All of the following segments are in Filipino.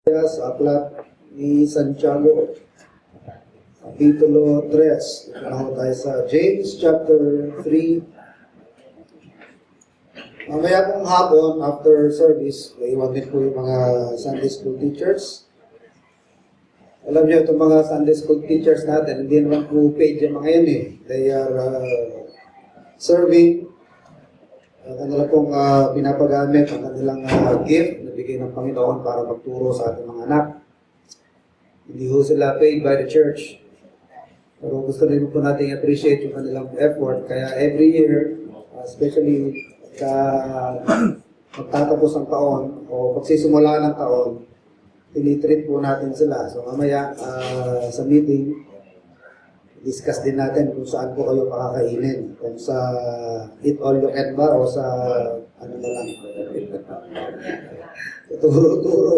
Sa aklat ni Santiago, Kapitulo 3. Ito tayo sa James chapter 3. Mamaya pong hapon, after service, iwan din po yung mga Sunday school teachers. Alam niyo, itong mga Sunday school teachers natin, hindi naman po paid yung mga yan eh. They are serving. Kanila pong pinapagamit ang kanilang gift na bigay ng Panginoon para magturo sa ating mga anak. Hindi ho sila paid by the church. Pero gusto rin po natin appreciate yung kanilang effort. Kaya every year, especially magtatapos ang taon o pagsisimula ng taon, tinitreat po natin sila. So mamaya sa meeting, discuss din natin kung saan po kayo makakainin. Kung sa eat all you can ba o sa ano na lang. Turo-turo.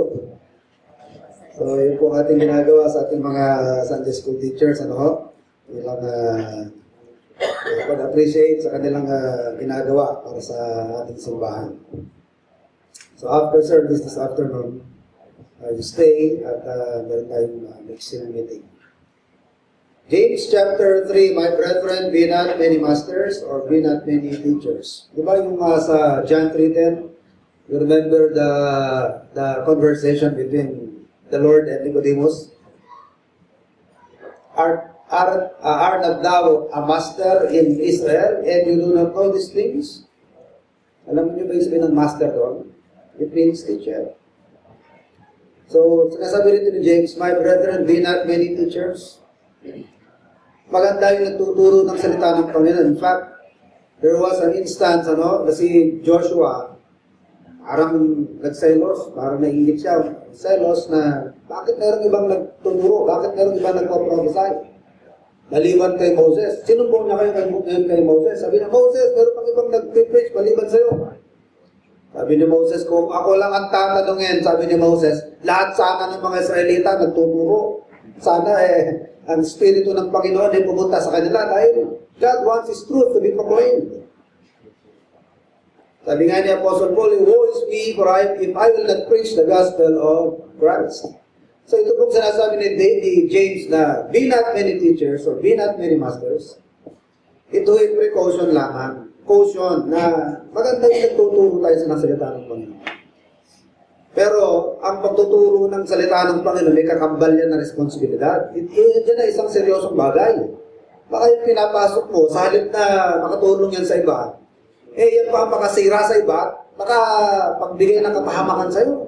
So yun po ating ginagawa sa ating mga Sunday school teachers. Ano ho? Ilang pag-appreciate sa kanilang ginagawa para sa ating simbahan. So after service this afternoon, you stay at meron tayong mixing meeting. James chapter 3, my brethren, be not many masters or be not many teachers. Di ba yung sa John 3:10, you remember the conversation between the Lord and Nicodemus? Are not thou a master in Israel and you do not know these things? Alam niyo ba yung sabihin ng master doon? It means teacher. So, sinasabi rito ni James, my brethren, be not many teachers. Maganda yung nagtuturo ng salita ng Panginoon. In fact, there was an instance, na si Joshua, parang nagselos, parang nainggit siya, selos na, bakit meron ibang nagtuturo? Bakit meron ibang nagpaprophesy? Maliban kay Moses. Sinumbong niya kayo kay Moses. Sabi niya, Moses, meron pang ibang nag-preach maliban sa'yo. Sabi ni Moses, kung ako lang ang tatanungin, sabi ni Moses, lahat sana ng mga Israelita nagtuturo. Sana ang Espiritu ng Panginoon ay pumunta sa kanila dahil God wants His truth to be proclaimed. Sabi nga ni Apostle Paul, woe is me, for if I will not preach the gospel of Christ. So ito pong sinasabi ni James na be not many teachers or be not many masters. Ito ay precaution lamang. Caution na maganda yung nagtuturo tayo sa salita ng Panginoon. Pero ang pagtuturo ng salita ng Panginoon may kakambal yan na responsibilidad. Diyan na isang seryosong bagay. Baka yung pinapasok mo, sa halip na makatulong yan sa iba, yan pa ang makasira sa iba, baka pagbigay ng kapahamakan sa'yo.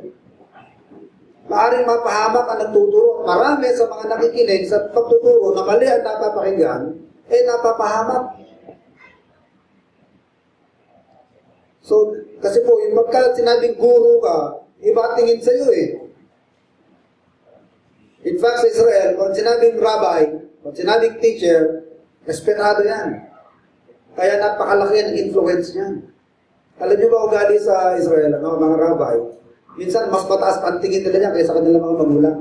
Maaaring mapahamak ang nagtuturo. Marami sa mga nakikinig sa pagtuturo na mali ang napapakinggan, napapahamak. So, kasi po, yung pagka sinabing guru ka, iba tingin sa'yo In fact, sa Israel, pag sinabing rabbi, pag sinabing teacher, respetado yan. Kaya napakalaki ang influence niyan. Alam niyo ba ugali sa Israel, mga rabbi, minsan mas mataas pa ang tingin nila niya kaysa kanilang mga magulang.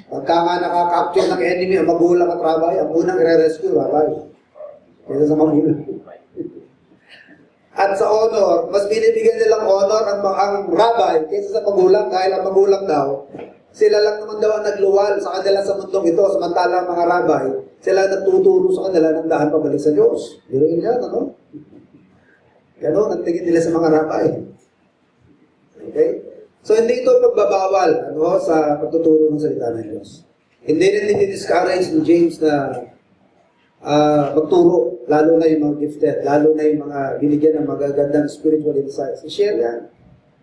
Pagka nga nakaka-capture ng enemy ang magulang at rabbi, ang unang i-rescue, rabbi. Kaysa sa magulang. At sa honor, mas binibigyan nilang honor ang rabbi kaysa sa magulang dahil ang magulang daw, sila lang naman daw ang nagluwal sa kanila sa mundong ito, samantala ang mga rabbi, sila nagtuturo sa kanila ng daan pabalik sa Diyos. Diruin yan, Ganon ang tingin nila sa mga rabbi. Okay? So, hindi ito pagbabawal sa pagtuturo ng salita ng Diyos. Hindi rin discourage ni James na magturo, lalo na yung mga gifted, lalo na yung mga binigyan ng magagandang spiritual insights. I-share yan.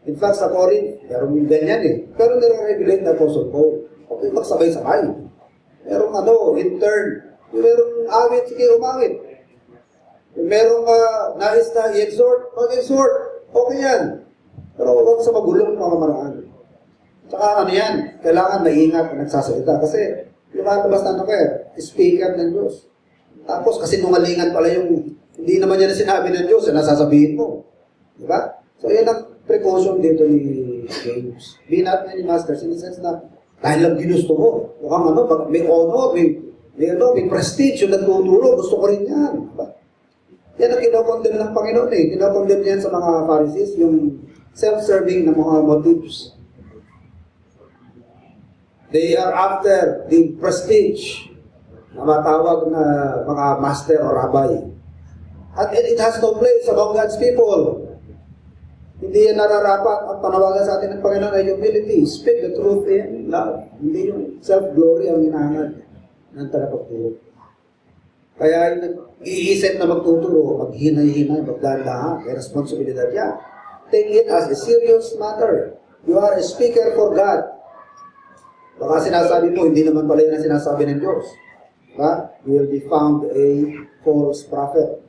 In fact, sa Corinth, meron yung ganyan Pero nire-regulate na Apostle Paul. Okay, magsabay-sabay. Merong intern. Merong awit, sige, umawit. Merong nais na i-exhort, mag-exhort. Okay yan. Pero huwag sa magulong mga maraan. Tsaka yan, kailangan maingat ang nagsasalita. Kasi lumalabas na speaker ng Diyos. Tapos kasi nungalingan pala yung hindi naman yan sinabi ng Diyos, nasasabihin mo. Diba? So yan ang precaution dito ni James. Be not many masters in the sense na dahil lang ginusto mo. Mukhang may honor, may prestige yung nagtuturo. Gusto ko rin yan. Diba? Yan ang kinokondem ng Panginoon Kinokondem yan sa mga Pharisees, yung self-serving na mga motives. They are after the prestige na matawag na mga master or rabbi. At it has no place among God's people. Hindi yan nararapat. Ang panawagan sa atin ng Panginoon ay humility. Speak the truth in love. Hindi yung self-glory ang hinahangad ng tagapagturo. Kaya iisip na magtuturo, maghinay-hinay, magdaan-daan, may responsibilidad yan. Take it as a serious matter. You are a speaker for God. Baka sinasabi mo, hindi naman pala yan ang sinasabi ng Diyos. You will be found a false prophet.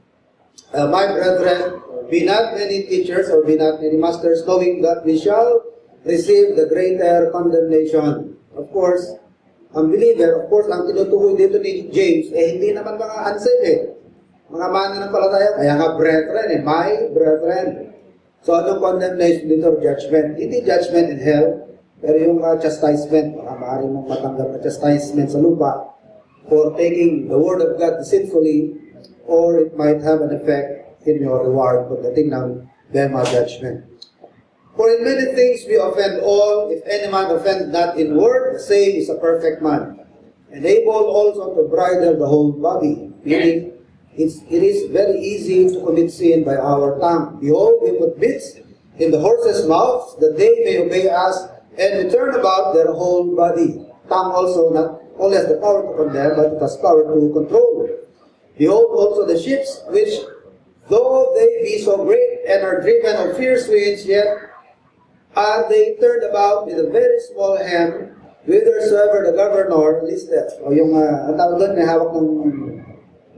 My brethren, be not many teachers or be not many masters, knowing that we shall receive the greater condemnation. Of course, ang believer, of course, ang tinutukoy dito ni James, hindi naman mga unsaved mga mananampalataya, kaya nga brethren, my brethren. So, anong condemnation dito? Judgment. Hindi judgment in hell, pero yung chastisement, baka maaari mong matanggap na chastisement sa lupa for taking the word of God deceitfully, or it might have an effect in your reward pagdating ng Bema judgment. For in many things we offend all. If any man offend not in word, the same is a perfect man, and able also to bridle the whole body. Meaning, it is very easy to commit sin by our tongue. Behold, we put bits in the horses' mouths, that they may obey us, and we turn about their whole body. Tongue also not only has the power to condemn, but it has power to control. Behold also the ships, which, though they be so great and are driven of fierce winds, yet are they turned about with a very small hand, whithersoever the governor listeth. O yung, ang tawag doon, may hawak ng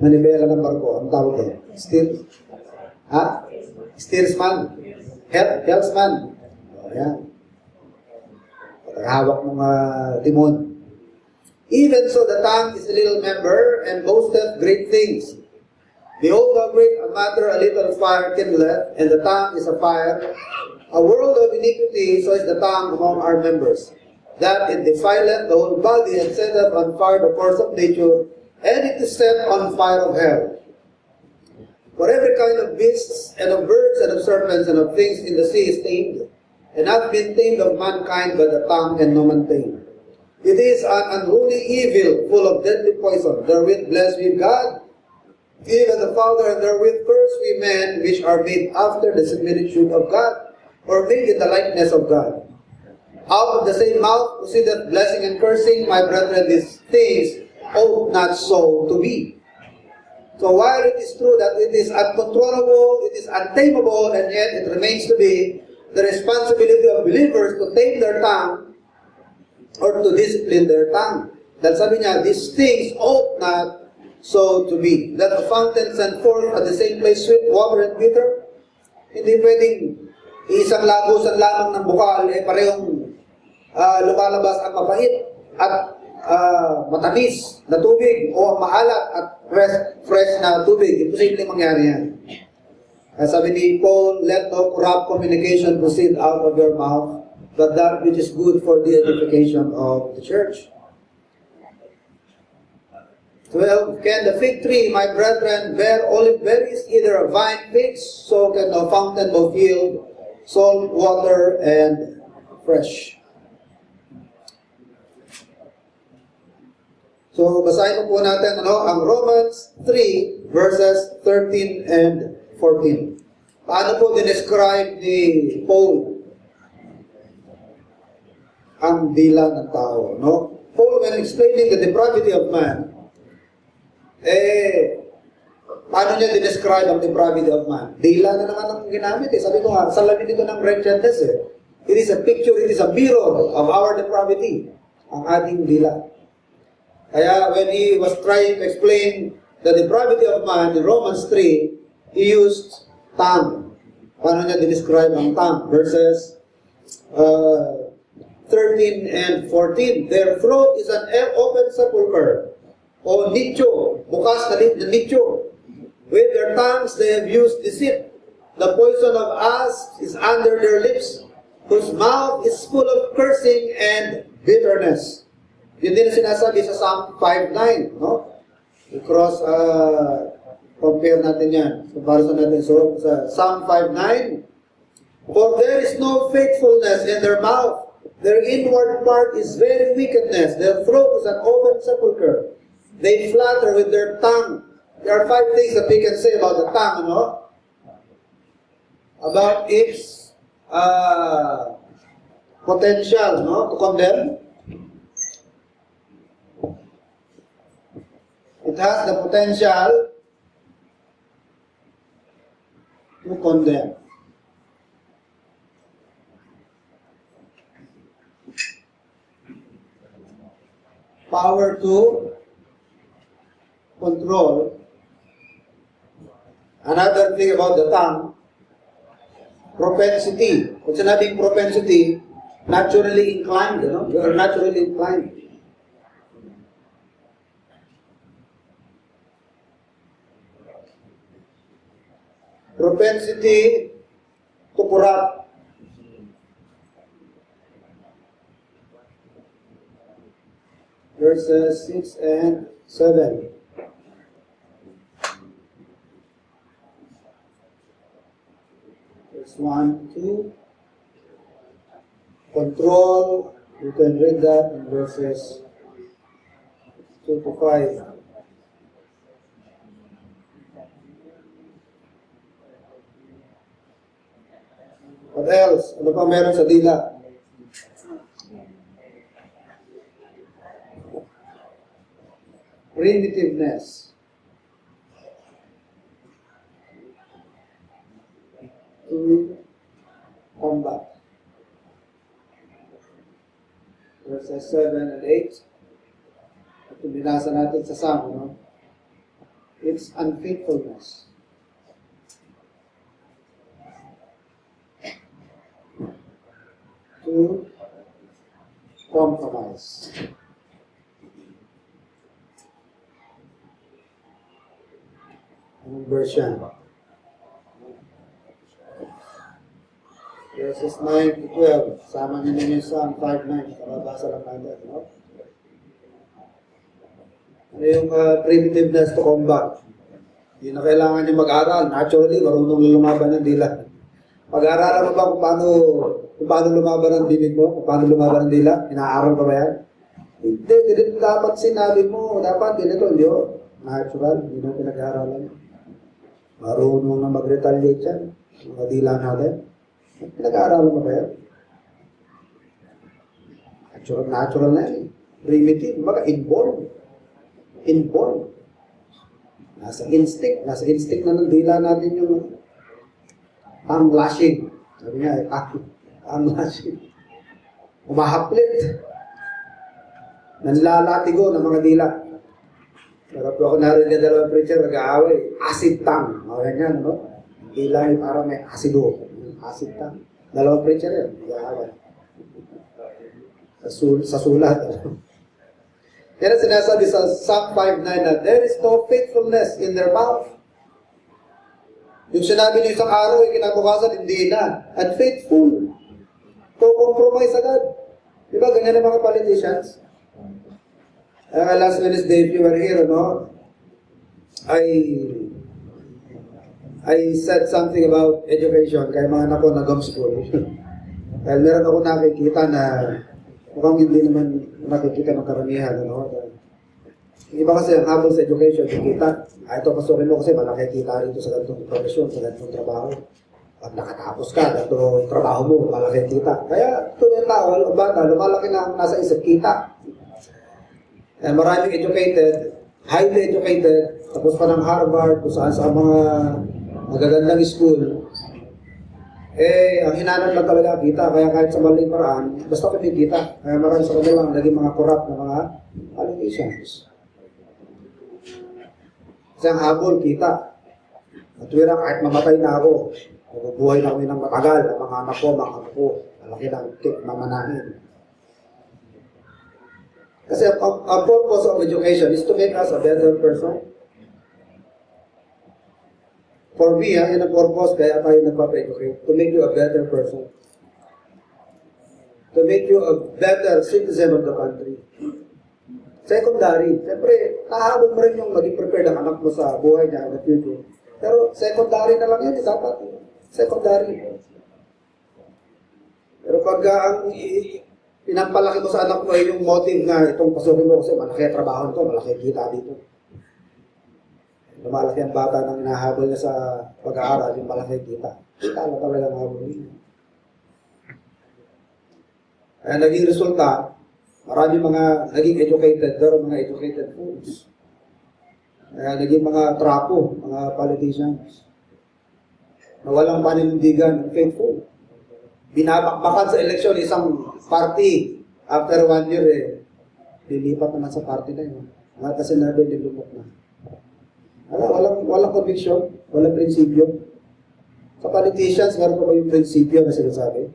manibela ng barko. Ang tawag doon? Steersman? Helmsman. O yan. Hawak ng timon. Even so the tongue is a little member, and boasteth great things. Behold how great a matter a little fire kindleth, and the tongue is a fire. A world of iniquity, so is the tongue among our members, that it defileth the whole body, and setteth on fire the course of nature, and it is set on fire of hell. For every kind of beasts, and of birds, and of serpents, and of things in the sea is tamed, and hath been tamed of mankind by the tongue, and no man tamed. It is an unruly evil, full of deadly poison. Therewith bless we God, even the Father, and therewith curse we men, which are made after the similitude of God, or made in the likeness of God. Out of the same mouth proceedeth blessing and cursing. My brethren, these things ought not so to be. So while it is true that it is uncontrollable, it is untamable, and yet it remains to be the responsibility of believers to tame their tongue or to discipline their tongue. Dahil sabi niya, these things ought not so to be. That the fountain send forth at the same place sweet water and bitter. Hindi pwedeng isang lagusan lamang ng bukal, parehong lumalabas ang mapait at matamis na tubig o maalat at fresh na tubig. Imposible mangyari yan. Sabi ni Paul, let no corrupt communication proceed out of your mouth, but that which is good for the edification of the church. 12. Can the fig tree, my brethren, bear olive berries, either a vine figs, so can no fountain both yield salt water and fresh. So, basahin po natin ang Romans 3 verses 13 and 14. Paano po dinescribe ni Paul ang dila ng tao, no? Paul, when explaining the depravity of man, paano niya dinescribe ang depravity of man? Dila na naman ang ginamit Sabi ko nga, salamin dito ng wretchedness It is a picture, it is a mirror of our depravity. Ang ating dila. Kaya when he was trying to explain the depravity of man in Romans 3, he used tongue. Paano niya dinescribe ang tongue? Verses 13 and 14. Their throat is an open sepulchre, o nicho, bukas na nicho. With their tongues they have used deceit. The poison of asps is under their lips, whose mouth is full of cursing and bitterness. Yun din ang sinasabi sa Psalm 5:9, no? I-cross, compare natin yan. Comparison natin. So, sa Psalm 5:9, for there is no faithfulness in their mouth. Their inward part is very wickedness. Their throat is an open sepulchre. They flatter with their tongue. There are 5 things that we can say about the tongue, no? About its potential, no, to condemn. It has the potential to condemn. Power to control. Another thing about the tongue, propensity. Kung sinabing propensity, naturally inclined, you know? You are naturally inclined. Propensity to corrupt. Verses 6 and 7. Verse 1, 2. Control. You can read that in verses 2 to 5. What else? Ano pa meron sa dila? Primitiveness. To combat. Verses 7 and 8. Ito binasa natin sa Psalm, no? It's unfaithfulness. To compromise. Anong version? Verses 9 to 12. Sama niyo yung Psalm 5:9. Nakabasa lang natin, no? Ano yung primitiveness to combat? Hindi na kailangan niyo mag-aral. Naturally, marunong lumaban ng dila. Pag-aaralan mo ba kung paano lumaban ang bibig mo? Kung paano lumaban ang dila? Inaaral pa ba yan? Hindi, ganito dapat sinabi mo. Dapat ganito, hindi o. Natural, hindi na pinag-aaralan. Marunong na mag-retaliate yan. Mga dila natin. Pinag-aaralan mo ba yan? Natural na yan. Primitive, mga inborn. Inborn. Nasa instinct na ng dila natin yung tongue lashing. Sabi nga, tongue lashing. Umahaplit. Nanlalatigo ng mga dila. Pero po ako narinig na dalawang preacher, nag-aaway. Acid tongue. O ganyan, no? Dila yung parang may acido. Acid tongue. Dalawang preacher yan. Nag-aaway. Sa sulat. Yan ang sinasabi sa Psalm 5:9 na there is no faithfulness in their mouth. Yung sinabi niyo isang araw, kinabukasan, hindi na. Unfaithful. To compromise agad. Diba, ganyan ang mga politicians? Last Wednesday, if you were here, no? I said something about education kaya mga anak ko na homeschool. Dahil meron ako nakikita na mukhang hindi naman nakikita ng karamihan, ano? Iba kasi ang habol sa education, kita. Ito pasukin mo kasi malaki kita rito sa ganitong profesyon, sa ganitong trabaho. Pag nakatapos ka, ganitong trabaho mo, malaki kita. Kaya ito yung tao, bata, lumalaki na nasa isip kita. Maraming educated, highly educated, tapos pa ng Harvard, kung saan sa mga magagandang school, ang hinanap lang talaga kita, kaya kahit sa maling paraan, basta kumikita. Kaya marami sa kanila naging mga corrupt na mga politicians. Kasi ang habol, kita. At wira, kahit mamatay na ako, mabubuhay na kami ng matagal, ang mga anak ko, mga anak ko, malaki ng cake mamanahin. Kasi ang purpose of education is to make us a better person. For me, yan ang purpose, kaya tayo nagpapa-educate. To make you a better person. To make you a better citizen of the country. Secondary. Siyempre, nahabol mo rin yung maging prepared ang anak mo sa buhay niya in the future. Pero secondary na lang yan, dapat. Secondary. Pero pag ang pinapalaki mo sa anak mo yung motive na itong pasukin mo kasi malaki ang trabaho nito, malaki kita dito. Lumalaki ang bata nang inahabol niya sa pag-aaral, yung malaki kita. Kita na talaga ang habol niya. Kaya naging resulta, marami mga naging educated, pero mga educated fools. Kaya naging mga trapo, mga politicians. Na walang paninindigan, faithful. Binabakbakan sa eleksyon isang party. After 1 year, lilipat naman sa party na yun. At kasi nabi, nilumok na. Walang conviction, walang prinsipyo. Sa politicians, meron pa ba yung prinsipyo na sinasabi?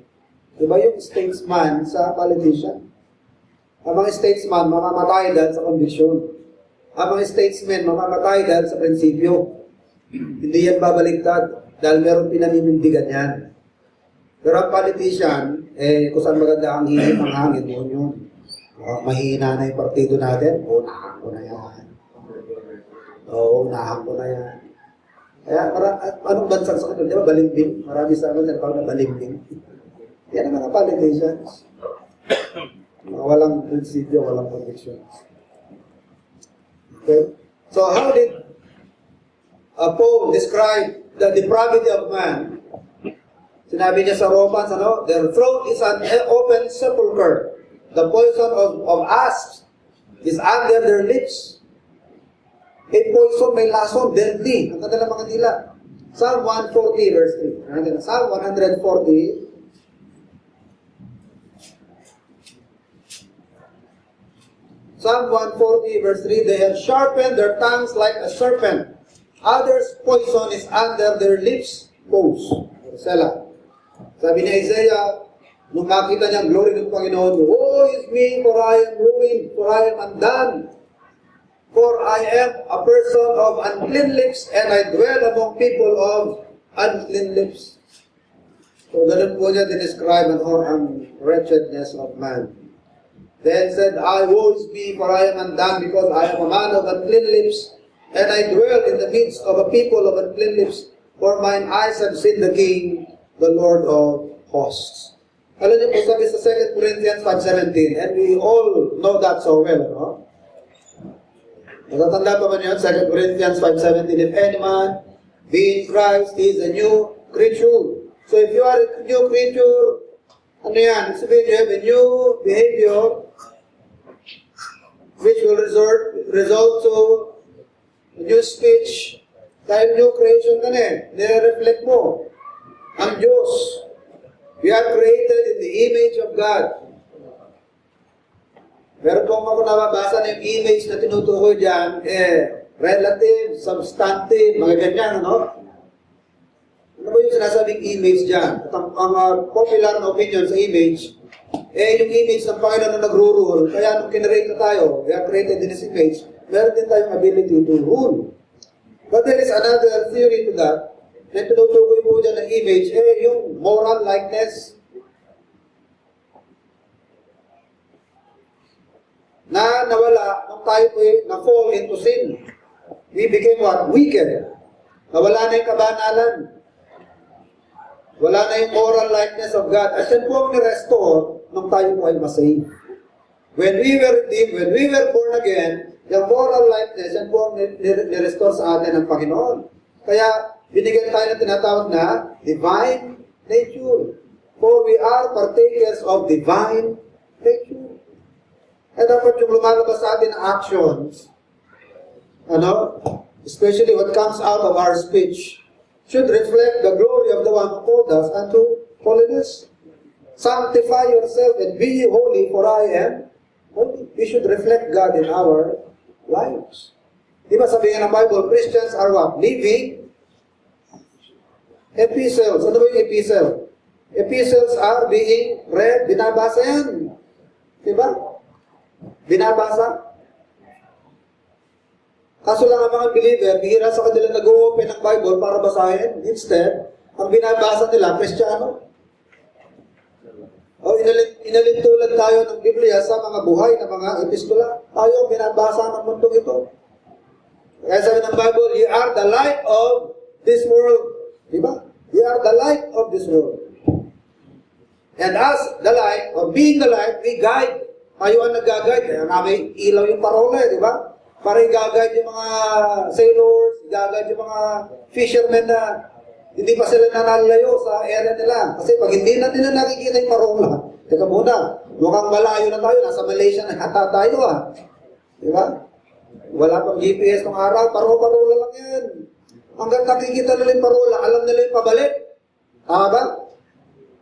Diba yung statesman sa politician? Ang mga statesman, mamamatay dahil sa conviction. Ang mga statesmen, mamamatay dahil sa prinsipyo. Hindi yan dahil meron pinaninindigan yan. Pero ang politician, kung saan maganda ang hihip ang hangin, yun. Mahina na yung partido natin, unahan ko na yan. Unahan ko na yan. Kaya, anong bansang sa kanila? Di ba, balimbing? Marami sa amin, tinatawag na balimbing. Yan ang mga politicians. Walang prinsipyo, walang convictions. Okay? So, how did Paul describe the depravity of man? Sinabi niya sa Romans, their throat is an open sepulchre. The poison of asps is under their lips. A poison may lason, deadly. Ang kanilang mga dila. Psalm 140 verse 3. Psalm 140 Psalm 140 verse 3, they have sharpened their tongues like a serpent. Others' poison is under their lips. Pose. Selah. Sabi ni Isaiah, nung makita niya ang glory ng Panginoon, woe is me, for I am ruined, for I am undone. For I am a person of unclean lips, and I dwell among people of unclean lips. So, ganun po niya dinescribe ang wretchedness of man. Then said, I woe is me, for I am undone, because I am a man of unclean lips, and I dwell in the midst of a people of unclean lips, for mine eyes have seen the King, the Lord of hosts. Alam niyo po sabi sa 2 Corinthians 5:17, and we all know that so well, no? Natatanda pa ba niyo 2 Corinthians 5:17, if any man be in Christ, he is a new creature. So if you are a new creature, ano yan? Sabihin niyo, have a new behavior which will result to a new speech. Dahil new creation ka na nire-reflect mo ang Diyos. We are created in the image of God. Pero kung ako nababasa na yung image na tinutukoy dyan, relative, substantive, mga ganyan, ano? Ano ba yung sinasabing image dyan? At ang popular na opinion sa image, yung image ng Panginoon na nagro-rule, kaya nung kinreate na tayo, we are created in His image, meron din tayong ability to rule. But there is another theory to that, na tinutukoy po dyan ng image, yung moral likeness, na nawala nung tayo po na-fall into sin. We became what? Wicked. Nawala na yung kabanalan. Wala na yung moral likeness of God. At yan po ang ni-restore nung tayo po ay masave. When we were redeemed, when we were born again, yung moral likeness, yan po ang ni-restore sa atin ng Panginoon. Kaya, binigyan tayo ng tinatawag na divine nature. For we are partakers of divine nature. Kaya dapat yung lumalabas sa atin na actions, especially what comes out of our speech, should reflect the glory of the one who called us unto holiness. Sanctify yourself and be holy, for I am holy. We should reflect God in our lives. Di ba sabi nga ng Bible, Christians are what? Living epistles. Ano ba yung epistle? Epistles are being read, binabasa yan. Di ba? Binabasa. Kaso lang ang mga believer, bihira sa kanila nag-open ng Bible para basahin. Instead, ang binabasa nila, Kristiyano. Inalintulad tayo ng Biblia sa mga buhay na mga epistola. Tayo binabasa ng mundong ito. Kaya sabi ng Bible, you are the light of this world. Diba? You are the light of this world. And as the light, or being the light, we guide. Tayo ang nag-guide. Kaya nga may ilaw yung parola, di ba? Para i-guide yung mga sailors, i-guide yung mga fishermen na hindi pa sila nanalayo sa area nila. Kasi pag hindi na nila nakikita yung parola, teka muna, mukhang malayo na tayo, nasa Malaysia na hata tayo Di ba? Wala pang GPS ng araw, parola lang yan. Hanggang nakikita nila yung parola, alam nila yung pabalik. Tama ba?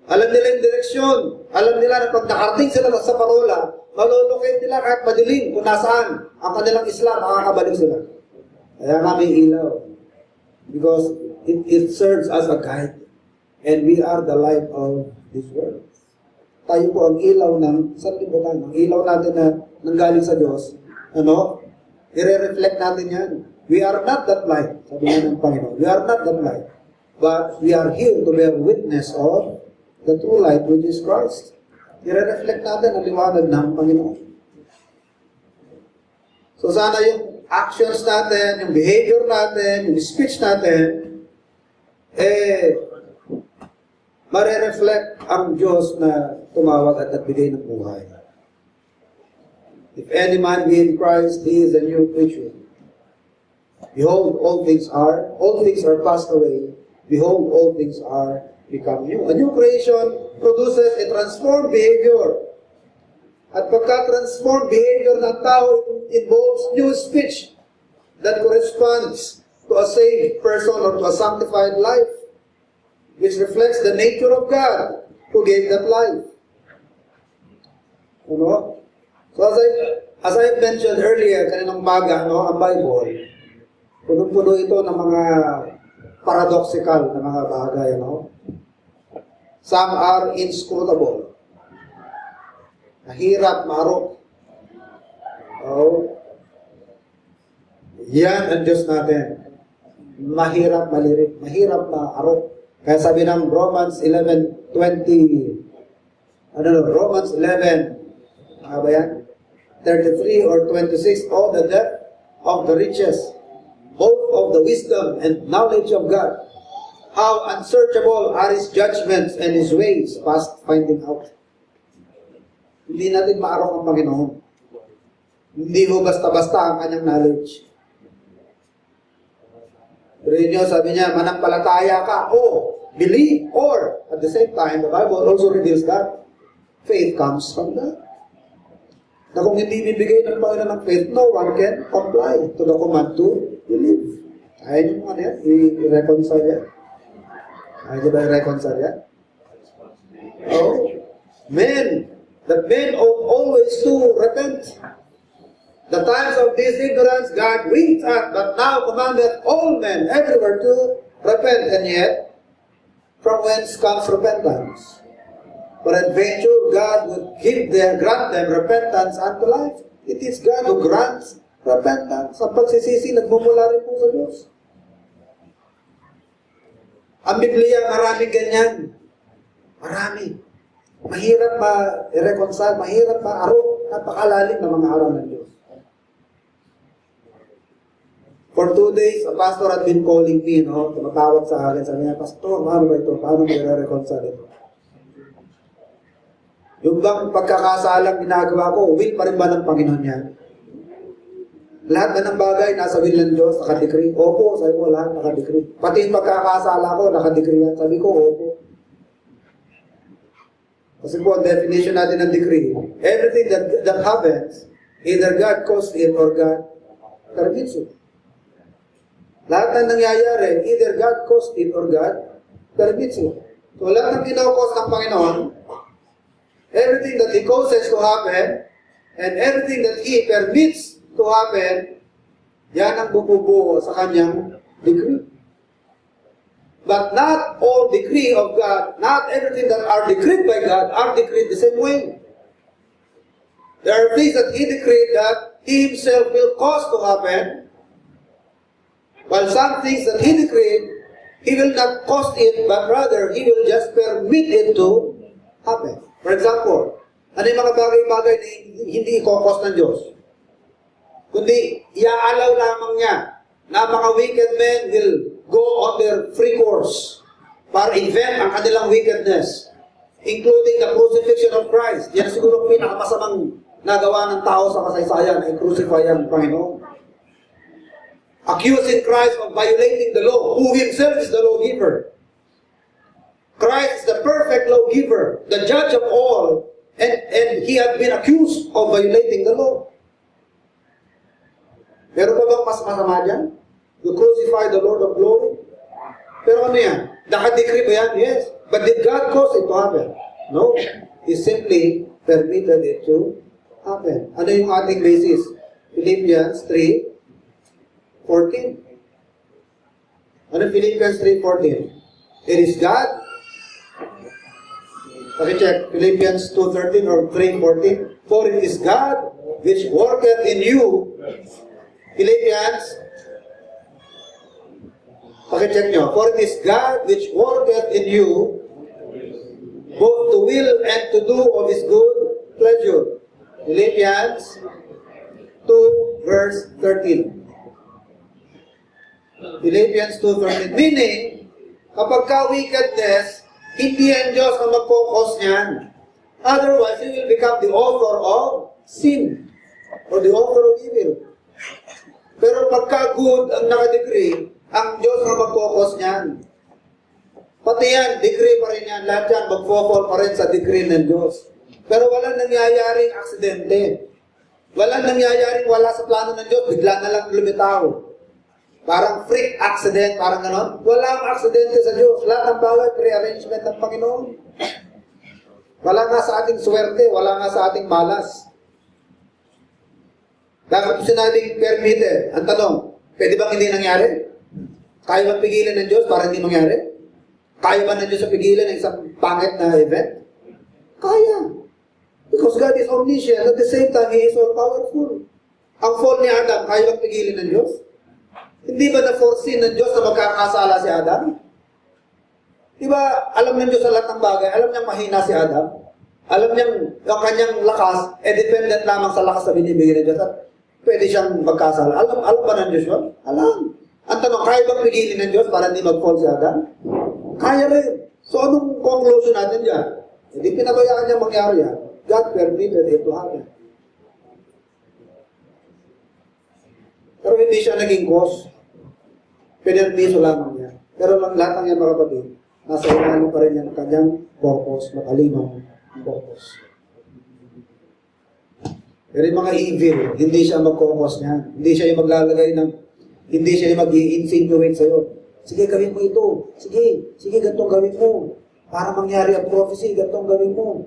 Alam nila yung direksyon. Alam nila na pag nakarating sila sa parola, malulukit nila kahit madilim kung nasaan ang kanilang isla, makakabalik sila. Kaya nga may ilaw. Because it serves as a guide. And we are the light of this world. Tayo po ang ilaw ng sanlibutan. Ang ilaw natin na nanggaling sa Diyos. I-reflect natin yan. We are not that light. Sabi nga ng Panginoon. We are not that light. But we are here to bear witness of the true light, which is Christ. I-reflect natin ang liwanag ng Panginoon. So sana yung actions natin, yung behavior natin, yung speech natin, mare-reflect ang Diyos na tumawag at nagbigay ng buhay. If any man be in Christ, he is a new creature. Behold, all things are passed away. Behold, all things are become new. A new creation produces a transformed behavior. At pagka-transformed behavior ng tao involves new speech that corresponds to a saved person or to a sanctified life, which reflects the nature of God who gave that life. So as I mentioned earlier, kaninang umaga, ang Bible, puno-puno ito ng mga paradoxical na mga bagay, Some are inscrutable. Mahirap, maarok. Yan ang Diyos natin. Mahirap, malirik. Mahirap, maarok. Kaya sabi ng Romans 11:20, Romans 11, ba yan? 33 or 26, all the depth of the riches, both of the wisdom and knowledge of God. How unsearchable are His judgments and His ways, past finding out. Hindi natin maarok ang Panginoon. Hindi ho basta-basta ang kanyang knowledge. Pero yun sabi niya, manampalataya ka, believe, or, at the same time, the Bible also reveals that faith comes from God. Na kung hindi bibigay ng Panginoon ng faith, no one can comply to the command to believe. Ayun yung i-reconcile yan. Ayun ba i-reconcile yan? The men ought always to repent. The times of this ignorance God winked at, but now commandeth all men everywhere to repent, and yet, from whence comes repentance? Peradventure, God would grant them repentance unto life. It is God who grants repentance. Ang pagsisisi, nagmumula rin po sa Diyos. Ang Biblia, maraming ganyan. Marami. Mahirap ma-reconcile, mahirap ma-arok, napakalalim na mga aral ng Diyos. For 2 days, a pastor had been calling me, tumatawag sa akin, sabi niya, Pastor, paano ba ito? Paano mo i-reconcile ito? Yung bang pagkakasalang ginagawa ko, will pa rin ba ng Panginoon yan? Lahat na ng bagay, nasa will ng Diyos, nakadecree. Opo, sabi ko, lahat nakadecree. Pati yung pagkakasala ko, nakadecree yan. Sabi ko, opo. Kasi po, ang definition natin ng decree, everything that happens, either God caused it or God permits it. Lahat na nangyayari, either God caused it or God permits it. So, lahat ng kinakos ng Panginoon, everything that He causes to happen, and everything that He permits to happen, yan ang bumubuo sa Kanyang decree. But not all decree of God, not everything that are decreed by God are decreed the same way. There are things that He decreed that He Himself will cause to happen, while some things that He decreed, He will not cause it, but rather He will just permit it to happen. For example, ano yung mga bagay-bagay na hindi ikokos ng Diyos? Kundi, iaalaw lamang niya na mga wicked men will go on their free course para invent ang kanilang wickedness. including the crucifixion of Christ. Yan siguro pinakamasamang nagawa ng tao sa kasaysayan ay crucify ang Panginoon. Accusing Christ of violating the law, who himself is the lawgiver. Christ is the perfect lawgiver, the judge of all, and he had been accused of violating the law. Pero ba bang mas masama dyan? To crucify the Lord of glory? Pero ano yan? Naka-decree ba yan? Yes. But did God cause it to happen? No. He simply permitted it to happen. Ano yung ating basis? Philippians 3:14. Ano Philippians 3:14? It is God. Check Philippians 2:13 or 3:14. For it is God which worketh in you. Philippians, check nyo. For it is God which worketh in you both to will and to do of His good pleasure. Philippians 2 verse 13. Philippians 2:13. Meaning, kapag ka-wickedness, hindi ang Diyos ang mag-focus niyan. Otherwise, He will become the author of sin or the author of evil. Pero pagka good ang naka-decree, ang Diyos ang mag-focus niyan. Pati yan, decree pa rin yan. Lahat yan, mag-focus pa rin sa decree ng Diyos. Pero walang nangyayaring aksidente. Walang nangyayaring wala sa plano ng Diyos, bigla na lang lumitaw. Parang freak accident, parang ganon. Walang aksidente sa Diyos. Lahat ng bagay, pre-arrangement ng Panginoon. Wala nga sa ating swerte, wala nga sa ating malas. Dapat sinabing permitted. Ang tanong, pwede bang hindi nangyari? Kaya bang pigilan ng Diyos para hindi mangyari? Kaya ba ng Diyos sa pigilan ng isang pangit na event? Kaya. Because God is omniscient, at the same time, He is all-powerful. Ang fall ni Adam, kaya bang pigilan ng Diyos? Hindi ba na-foresee ng Diyos na magkakasala si Adam? Di ba, alam ng Diyos sa lahat ng bagay, alam niyang mahina si Adam. Alam niyang yung kanyang lakas, dependent lamang sa lakas na binibigyan ng Diyos at pwede siyang magkasala. Alam ba ng Diyos yun? Alam. Ang tanong, kaya bang pigilin ng Diyos para hindi mag-fall si Adam? Kaya rin. So, anong conclusion natin dyan? Hindi pinabayaan niya mangyari yan. God permitted it to happen. Pero hindi siya naging cause. Pinirmiso lamang niya. Pero lahat ng yan, mga kapatid, nasa ilalim pa rin yan ang kanyang purpose, matalino purpose. Pero yung mga evil, hindi siya mag-cause niyan. Hindi siya yung maglalagay ng, hindi siya yung mag-i-insinuate sa'yo. Sige, gawin mo ito. Sige, gantong gawin mo. Para mangyari ang prophecy, gantong gawin mo.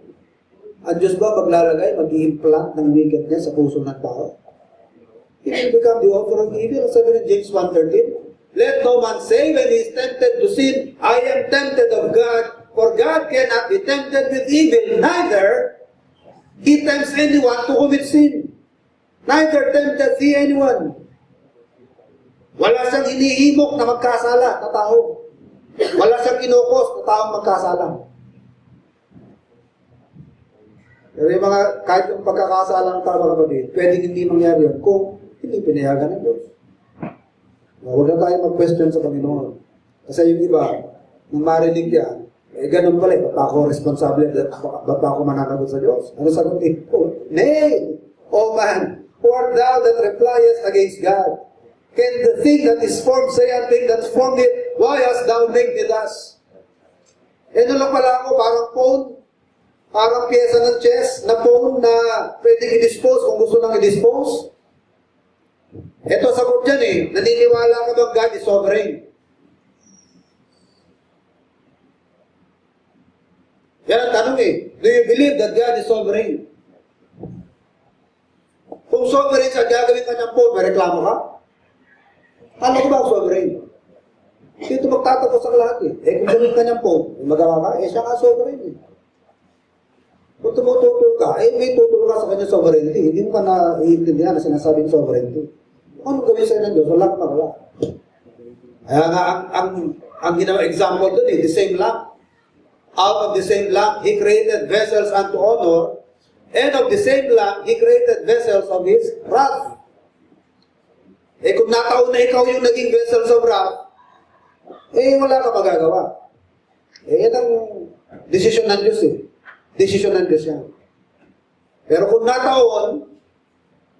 Ang Diyos ba maglalagay, mag-i-implant ng wickedness sa puso ng tao? He will become the author of evil. Sabi ng James 1:13, let no man say when he is tempted to sin, I am tempted of God, for God cannot be tempted with evil, neither He tempts anyone to commit sin. Neither tempteth He anyone. Wala siyang hinihimok na magkasala na tao. Wala siyang kinukos na taong magkasala. Pero yung mga, kahit yung pagkakasala ng tao, mga kapatid, pwedeng hindi mangyari yun kung hindi pinayagan ng Diyos. Huwag na tayo mag-question sa Panginoon. Kasi yung iba, nang marinig yan, ganun pala, ba't ako responsable, ba't ako mananagot sa Diyos? Ano sagutin ko? Nay! O man, who art thou that repliest against God? Can the thing that is formed say a thing that formed it? Why hast thou made it thus? Ano lang pala ako, parang phone, parang pyesa ng chess na phone na pwedeng i-dispose kung gusto nang i-dispose. Ito sagot dyan naniniwala ka bang God is sovereign? Yan ang tanong do you believe that God is sovereign? Kung sovereign siya, gagawin ka ng phone, may reklamo ka? Alam ko ba sovereign? Dito magtatapos ang lahat kung gawin ka ng phone, may magawa ka, siya nga sovereign Kung tumututol ka, may tutol ka sa kanya sovereignty. Hindi mo ka naiintindihan na sinasabing sovereignty. Anong gawin sa'yo ng Diyos? Wala ka wala. Kaya nga, ang ginawa example doon the same lamp. Out of the same lamp, He created vessels unto honor, and of the same lamp, He created vessels of His wrath. Kung nataon na ikaw yung naging vessels of wrath, wala ka magagawa. Yan ang Desisyon ng Diyos eh. Desisyon ng Diyos yan. Pero kung nataon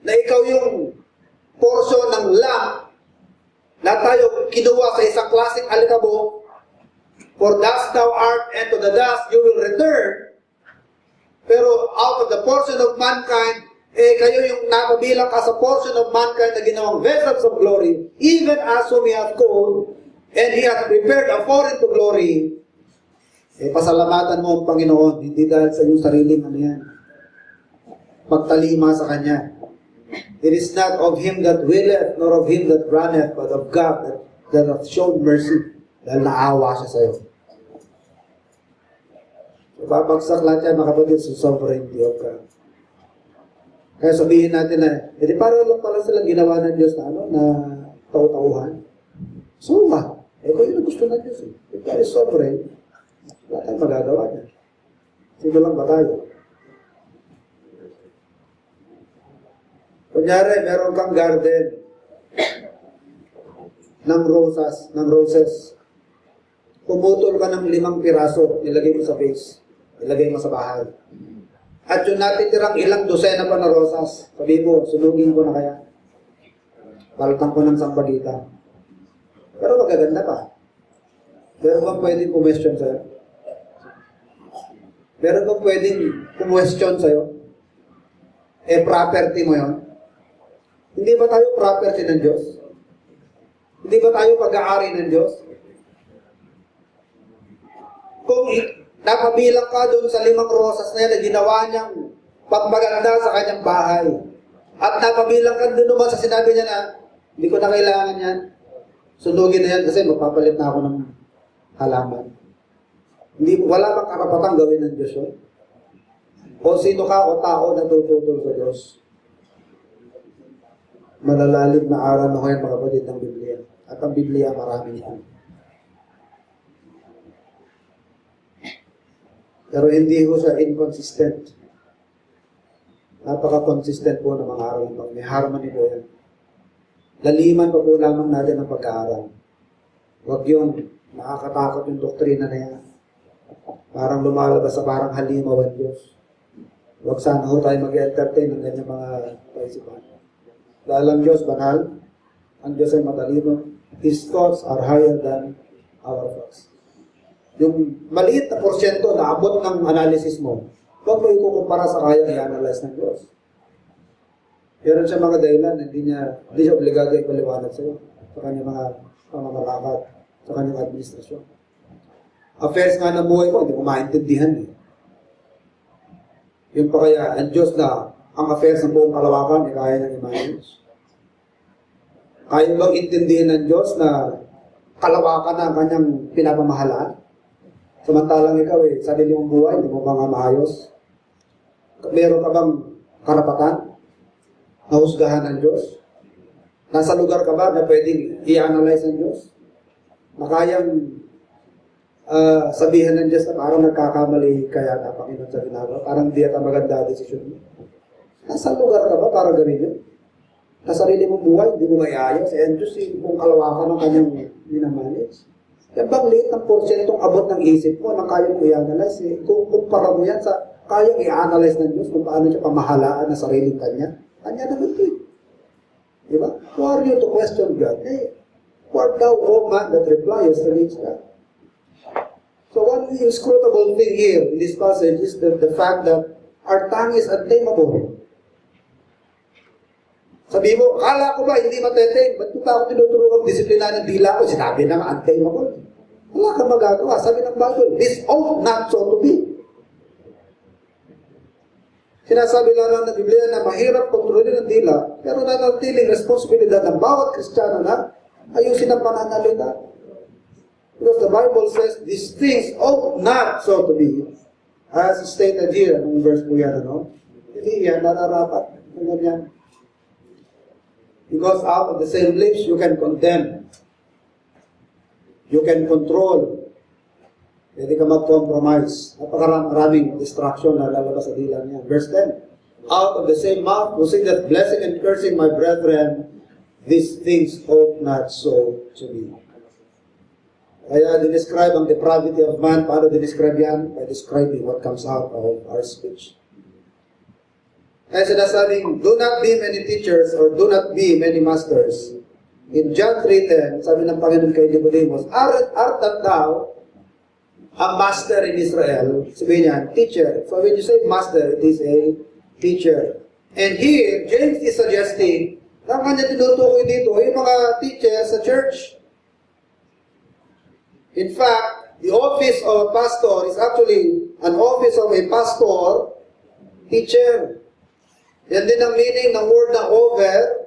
na ikaw yung portion ng lamp na tayo kinuha sa isang klaseng alikabok, for dust thou art, and to the dust you will return. Pero out of the portion of mankind, kayo yung napabilang ka sa portion of mankind na ginawang vessels of glory, even as whom He hath called, and He hath prepared a foreign to glory. Pasalamatan mo ang Panginoon, hindi dahil sa iyong sariling pagtalima sa Kanya. It is not of him that willeth, nor of him that runneth, but of God that hath shown mercy, dahil naawa siya sa iyo. So, babagsak lahat yan, mga kapatid, sa sovereignty of God. Kaya sabihin natin na, parang lang pala silang ginawa ng Diyos na, na taw-tauhan. So, kung yun ang gusto ng Diyos, if God is sovereign, wala tayong magagawa niya. Sino lang ba tayo? Kunyari, meron kang garden ng roses. Pumutol ka ng 5 piraso, nilagay mo sa vase, nilagay mo sa bahay. At yung natitirang ilang dosena pa na rosas, sabi mo, sunugin ko na kaya. Paltang ko ng sampagita. Pero magaganda pa. Meron bang pwedeng kumwestiyon sa'yo? Meron bang pwedeng kumwestiyon sa'yo? Property mo yun? Hindi ba tayo property ng Diyos? Hindi ba tayo pag-aari ng Diyos? Kung napabilang ka doon sa 5 rosas na yan na ginawa niyang pagmaganda sa kanyang bahay, at napabilang ka doon naman sa sinabi niya na, hindi ko na kailangan yan, sunugin na yan kasi magpapalit na ako ng halaman. Wala bang karapatang gawin ng Diyos yun? O sino ka o tao na tututol sa Diyos? Malalalim na aral na ngayon, mga kapatid, ng Biblia. At ang Biblia, marami yan. Pero hindi ko siya inconsistent. Napaka-consistent po ng mga aral. May harmony po yan. Laliman pa po lamang natin ang pag-aaral. Huwag yung nakakatakot yung doktrina na yan. Parang lumalabas sa parang halimaw ang Diyos. Huwag sana ho tayo mag-entertain ng ganyan mga kaisipan. Dahil ang Diyos banal, ang Diyos ay matalino. His thoughts are higher than our thoughts. Yung maliit na porsyento na abot ng analysis mo, huwag mo ikukumpara sa kayang i-analyze ng Diyos. Meron siya mga dahilan, hindi siya obligado ipaliwanag sa iyo, sa kanyang mga pamamalakad, sa kanyang administrasyon. Affairs nga ng buhay mo, hindi ko maintindihan eh. Yung pa kaya, ang Diyos na ang affairs ng buong kalawakan, kaya nang i-manage. Kaya bang intindihin ng Diyos na kalawakan na ang kanyang pinapamahalaan? Samantalang ikaw sarili mong buhay, hindi mo ba nga maayos? Meron ka bang karapatan na husgahan ng Diyos? Nasa lugar ka ba na pwedeng i-analyze ng Diyos? Na kayang sabihan ng Diyos na parang nagkakamali kaya na Panginoon sa ginagawa, parang di ata maganda desisyon mo. Nasa lugar ka ba para gawin yun? Sa sarili mong buhay, hindi mo maiayos. Ang Diyos, kung kalawakan ng kanyang minamanage. Yan bang liit ng porsyentong abot ng isip mo na kayang i-analyze? Kung kumpara mo yan sa kayang i-analyze ng Diyos kung paano siya pamahalaan na sariling kanya, kanya naman ito eh. Diba? Who are you to question God? Who art thou, O man, that replies to God? So one inscrutable thing here in this passage is the fact that our tongue is untamable. Sabi mo, akala ko ba hindi mateteng? Ba't ko pa ako tinuturuan disiplina ng dila ko? Sinabi na untamable. Wala kang magagawa. Sabi ng Bible, this ought not so to be. Sinasabi lang ng Biblia na mahirap kontrolin ng dila, pero nanatiling responsibilidad ng bawat Kristiyano na ayusin ang pananalita. Because the Bible says, these things ought not so to be. As stated here, anong verse po yan, Hindi yan, nararapat. Ganyan. Because out of the same lips, you can condemn. You can control. Pwede ka mag-compromise. Napakaraming distraction na lalabas sa dila niya. Verse 10. Out of the same mouth, proceedeth blessing and cursing, my brethren, these things ought not so to be. Kaya dinescribe ang depravity of man. Paano dinescribe yan? By describing what comes out of our speech. Kaya sinasabing, do not be many teachers or do not be many masters. In John 3:10, sabi ng Panginoon kay Nicodemus, art not thou a master in Israel? Sabi niya, teacher. So when you say master, it is a teacher. And here, James is suggesting, ang kanya tinutukoy dito, yung mga teachers sa church. In fact, the office of a pastor is actually an office of a pastor, teacher. Yan din ang meaning ng word na overseer,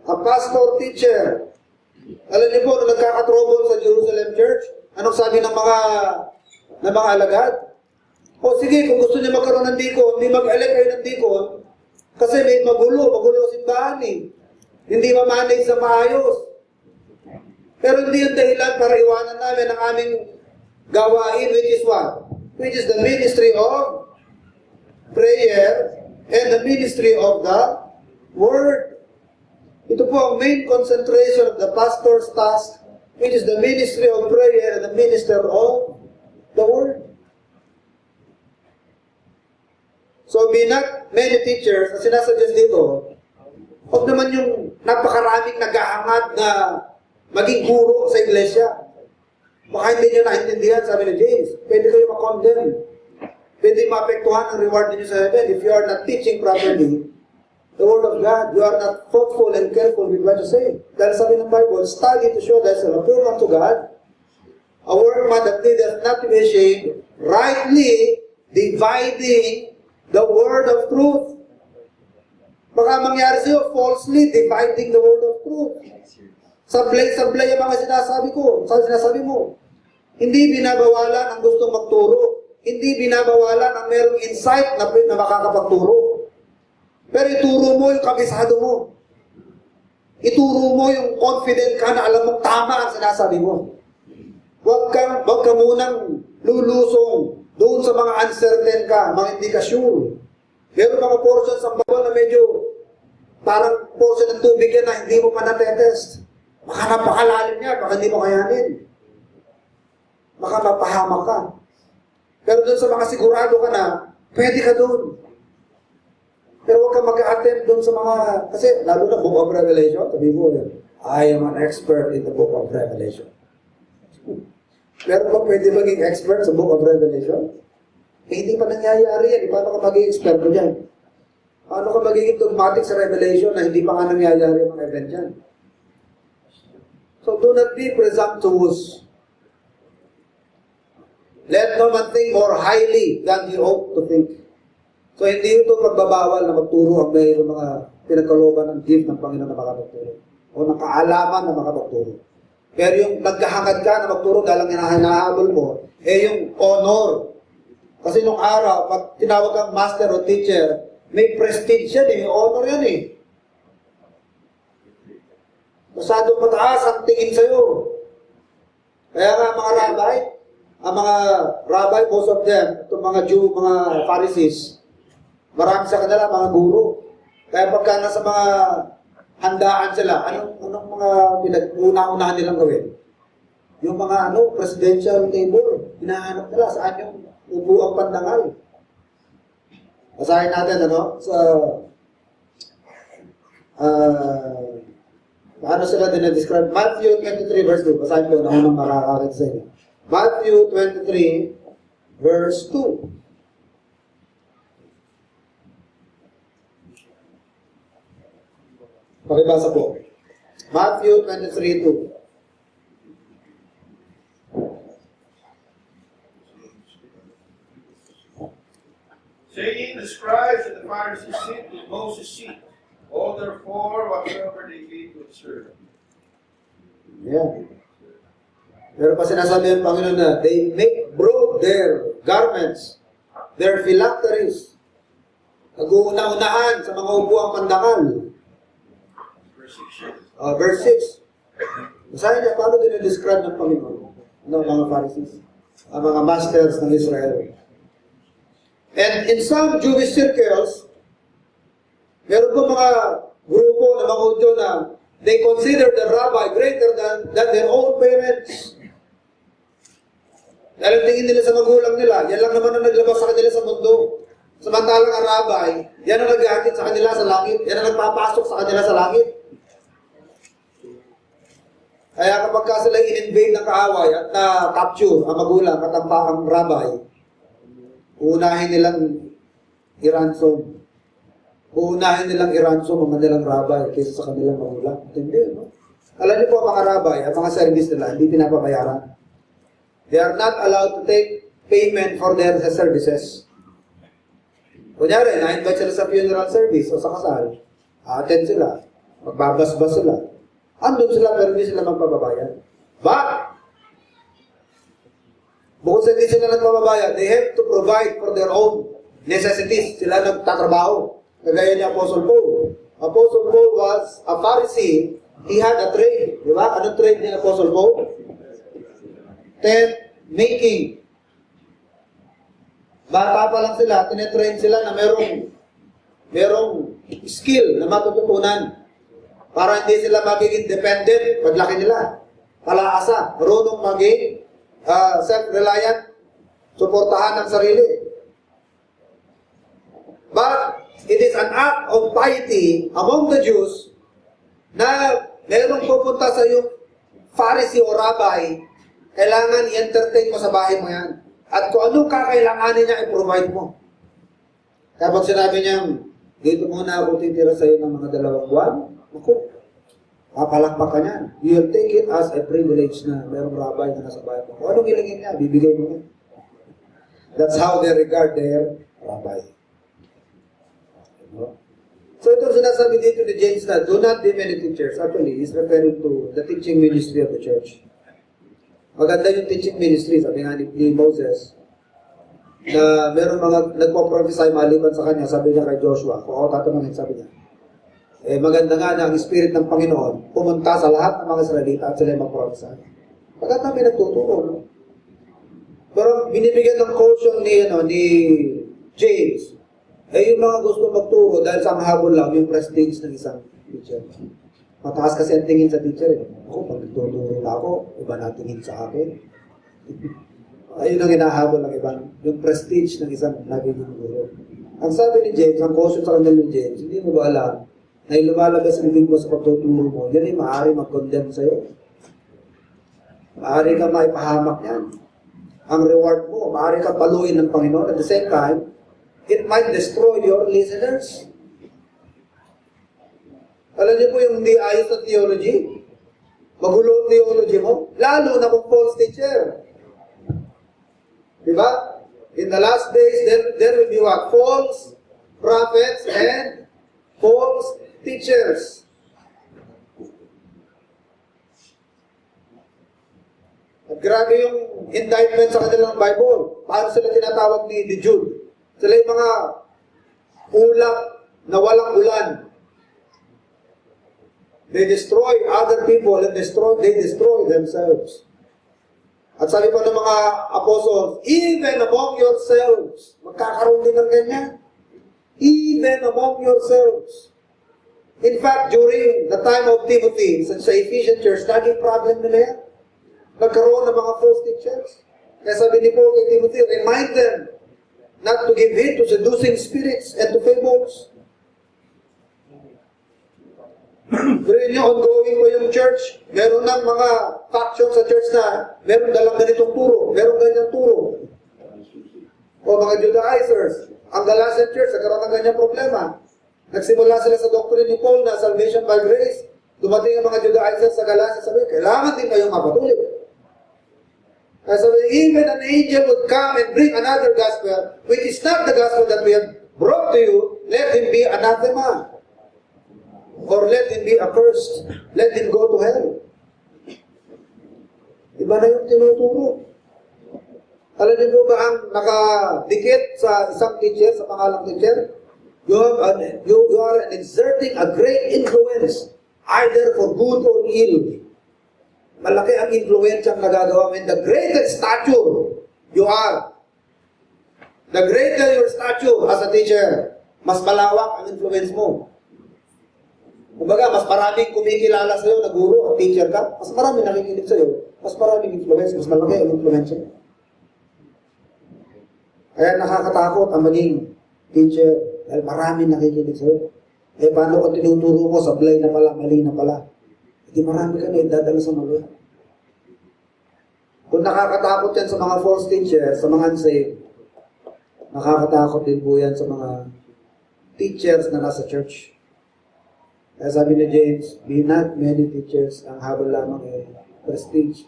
a pastor, teacher. Alam niyo po, nung nagkakatrobol sa Jerusalem Church, anong sabi ng mga alagad? O sige, kung gusto niyo magkaroon ng dikon, hindi mag-elect kayo ng dikon, kasi may magulo simbahan eh. Hindi ma-manage sa maayos. Pero hindi yung dahilan para iwanan namin ang aming gawain, which is what? Which is the ministry of prayer and the ministry of the Word. Ito po ang main concentration of the pastor's task, which is the ministry of prayer and the minister of the Word. So, be not many teachers, ang sinasuggest dito, huwag naman yung napakaraming nag-aangad na maging guro sa iglesia. Baka hindi nyo naintindihan, sabi ni James, pwede kayo ma-condemn. Pwede maapektuhan ang reward ninyo sa heaven if you are not teaching properly the Word of God. You are not thoughtful and careful with what you say. Dahil sabi ng Bible, study to show thyself approved unto God, a workman that needeth not to be ashamed, rightly dividing the word of truth. Baka mangyari sa'yo, falsely dividing the word of truth. Sablay-sablay ang mga sinasabi mo. Hindi binabawalan ang gustong magturo. Hindi binabawalan ang merong insight na makakapagturo. Pero ituro mo yung kabisado mo. Ituro mo yung confident ka na alam mong tama ang sinasabi mo. Huwag ka munang lulusong doon sa mga uncertain ka, mga hindi ka sure. Meron mga portions ng Bible na medyo parang portion ng tubig yan na hindi mo pa natetest. Baka napakalalim niya, baka hindi mo kayanin. Baka mapahamak ka. Pero doon sa mga sigurado ka na, pwede ka doon. Pero huwag ka mag-attempt doon sa mga, kasi lalo na Book of Revelation, sabi mo, I am an expert in the Book of Revelation. Pero ba pwede maging expert sa Book of Revelation? Eh, hindi pa nangyayari yan. Paano ka maging expert dyan? Paano ka magiging dogmatic sa Revelation na hindi pa nga nangyayari ang mga event dyan? So do not be presumptuous. Let no man think more highly than you ought to think. So hindi ito magbabawal na magturo ang mayroong mga pinagkalooban ng gift ng Panginoon na makapagturo. O ng kaalaman na makapagturo. Pero yung naghahangad ka na magturo dahil ang hinahabol mo, yung honor. Kasi nung araw, pag tinawag kang master o teacher, may prestige yan may honor yan Masyadong mataas ang tingin sa'yo. Kaya nga ang mga rabbi, most of them, itong mga Jew, mga Pharisees, marami sa kanila, mga guru. Kaya pagka nasa mga handaan sila, anong mga pinag-una-unahan nilang gawin? Yung mga presidential table, hinahanap nila saan yung upo ang pandangal. Basahin natin, paano sila dinadescribe? Matthew 23 verse 2. Basahin ko na unang makakakit sa inyo. Matthew 23 verse 2. Pakibasa po. Matthew 23, 2. Saying, the scribes and the Pharisees sit with Moses' seat. All therefore, whatsoever they did to observe. Yeah. Pero pa sinasabi ng Panginoon na they make broad their garments, their phylacteries. Nag-uuna-unahan sa mga upuang pandangal. Verse 6. Basahin niya, paano dinidescribe ng Panginoon? Mga Pharisees? Ang mga masters ng Israel. And in some Jewish circles, meron po mga grupo na mga Hudyo na they consider the rabbi greater than their own parents. Dahil tingin nila sa magulang nila, yan lang naman ang naglabas sa kanila sa mundo. Samantalang ang rabbi, yan ang naghahatid sa kanila sa langit, yan ang nagpapasok sa kanila sa langit. Kaya kapag ka sila in-invade ng kaaway at na-capture ang magulang at ang rabbi, uunahin nilang i-ransom. Uunahin nilang i-ransom ang kanilang rabbi kaysa sa kanilang magulang. Hindi, no? Alam niyo po, mga rabbi, ang mga service nila, hindi pinapabayaran. They are not allowed to take payment for their services. Kunyari, na-invite sila sa funeral service o sa kasal, attend sila, magbabasbas sila. Andun sila pero hindi sila magpapabayad. But, bukod sa hindi sila nagpapabayad, they have to provide for their own necessities. Sila nagtatrabaho. Kagaya ni Apostle Paul. Apostle Paul was a Pharisee. He had a trade. Di ba? Anong trade ni Apostle Paul? Tent making. Bata pa lang sila, tinetrain sila na merong skill na matututunan para hindi sila magiging dependent paglaki nila. Palaasa, marunong maging self-reliant, suportahan ng sarili. But it is an act of piety among the Jews na merong pupunta sa iyong Pharisee o Rabbi, kailangan i-entertain mo sa bahay mo yan. At kung anong kakailanganin niya, i-provide mo. Kaya pag sinabi niya, dito muna ako titira sa iyo ng mga 2 buwan, ako, papalakpak ka niyan. You will take it as a privilege na merong rabbi na nasa bahay mo. Kung anong ilingin niya, bibigay mo niya. That's how they regard their rabbi. So ito sinasabi dito ni James na, do not be many teachers. Actually, he's referring to the teaching ministry of the church. Maganda yung teaching ministry, sabi nga ni Moses, na meron mga nagpo-prophesy maliban sa kanya, sabi niya kay Joshua, kung ako tatanungin, sabi niya, maganda nga na ang Spirit ng Panginoon pumunta sa lahat ng mga Israelita at sila mag-prophesy. Maganda may nagtuturo, no? Pero binibigyan ng caution ni James, yung mga gusto magturo dahil sa mahabol lang yung prestige ng isang teacher. Mataas kasi ang tingin sa teacher. Ako, pag nagtuturo na ako, iba na tingin sa akin. Ayun ang hinahabol ng iba, yung prestige ng isang nagiging guro. Ang sabi ni James, ang caution sa kanila ni James, hindi mo ba alam na yung lumalabas ang bibig mo sa pagtuturo mo, yan ay maaari mag-condemn sa'yo. Maaari ka maipahamak yan. Ang reward mo, maaari ka paluin ng Panginoon. At the same time, it might destroy your listeners. Alam niyo po yung hindi ayos na theology? Magulo ang theology mo? Lalo na kung false teacher. Diba? In the last days, there will be what? False prophets and false teachers. At grabe yung indictment sa kanilang Bible. Paano sila tinatawag ni Jude? Sila yung mga ulap na walang ulan. They destroy other people and they destroy themselves. At sabi pa ng mga apostles, even among yourselves, magkakaroon din ng ganyan. Even among yourselves. In fact, during the time of Timothy, sa Ephesian church, naging problem nila yan. Nagkaroon ng mga false teachers. Kaya sabi ni Paul kay Timothy, remind them not to give heed to seducing spirits and to fables. Pero yun, ongoing mo yung church, meron ng mga faction sa church na meron dalang ganitong turo, meron ganyang turo. O mga Judaizers, ang Galatian church, nagkaroon ng ganyang problema. Nagsimula sila sa doctrine ni Paul na salvation by grace. Dumating ang mga Judaizers sa Galatia, sabi, kailangan din kayong mapatuloy. Kaya sabi, even an angel would come and bring another gospel, which is not the gospel that we have brought to you, let him be anathema. Or let him be accursed. Let him go to hell. Iba na yung tinuturo. Alam niyo ba ang nakadikit sa isang teacher, sa pangalang teacher? You are exerting a great influence, either for good or ill. Malaki ang influence ang nagagawa mo. The greater stature you are, the greater your stature as a teacher, mas malawak ang influence mo. Kumbaga, mas maraming kumikilala sa'yo na guro o teacher ka, mas maraming nakikinig sa'yo, mas maraming influence, mas malaki ang influence. Kaya nakakatakot ang maging teacher dahil maraming nakikinig sa'yo. Eh, paano kung tinuturo mo, sablay na pala, mali na pala? Hindi marami ka na idadala sa mali. Kung nakakatakot yan sa mga false teachers, sa mga unsaved, nakakatakot din po yan sa mga teachers na nasa church. Kaya sabi ni James, be not many teachers, ang habol lamang ay prestige.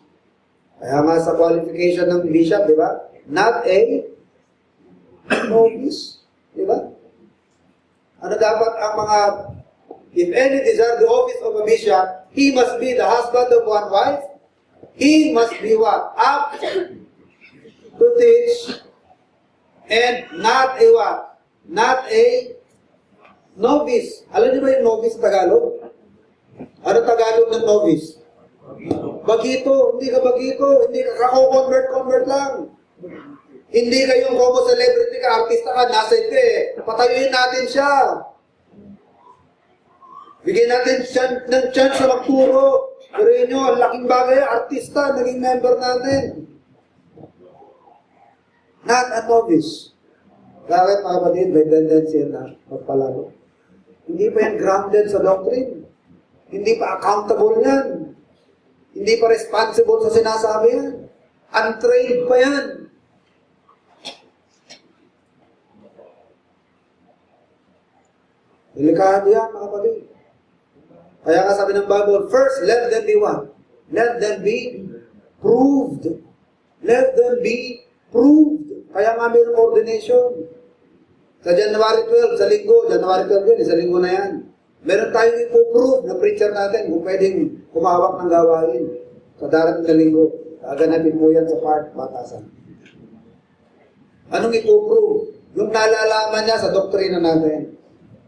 Kaya nga sa qualification ng bishop, di ba? Not a novice. Di ba? Ano dapat ang mga, if any desire the office of a bishop, he must be the husband of one wife. He must be what? Up to teach and not a what? Not a novice. Alam niyo ba yung novice Tagalog? Ano Tagalog ng novice? Bagito. Hindi ka bagito. Hindi ka kako-convert lang. Hindi ka yung como celebrity ka, artista ka, nasa ito eh. Patayuin natin siya. Bigyan natin siya ng chance na magturo. Pero yun ang laking bagay, artista, naging member natin. Not a novice. Bakit mga kapatid, may tendency na magpalalo. Hindi pa yan grounded sa doctrine. Hindi pa accountable yan. Hindi pa responsible sa sinasabi yan. Untrained pa yan. Delikado yan, mga kapatid. Kaya nga sabi ng Bible, first, let them be what? Let them be proved. Let them be proved. Kaya nga mayroong ordination. Sa January 12, sa linggo, January 12 yun, sa linggo na yan. Meron tayong ipoprove na preacher natin kung pwedeng kumawak ng gawain. Sa darating na linggo, gaganapin po yan sa park, batasan. Anong ipoprove? Yung nalalaman niya sa doktrina natin.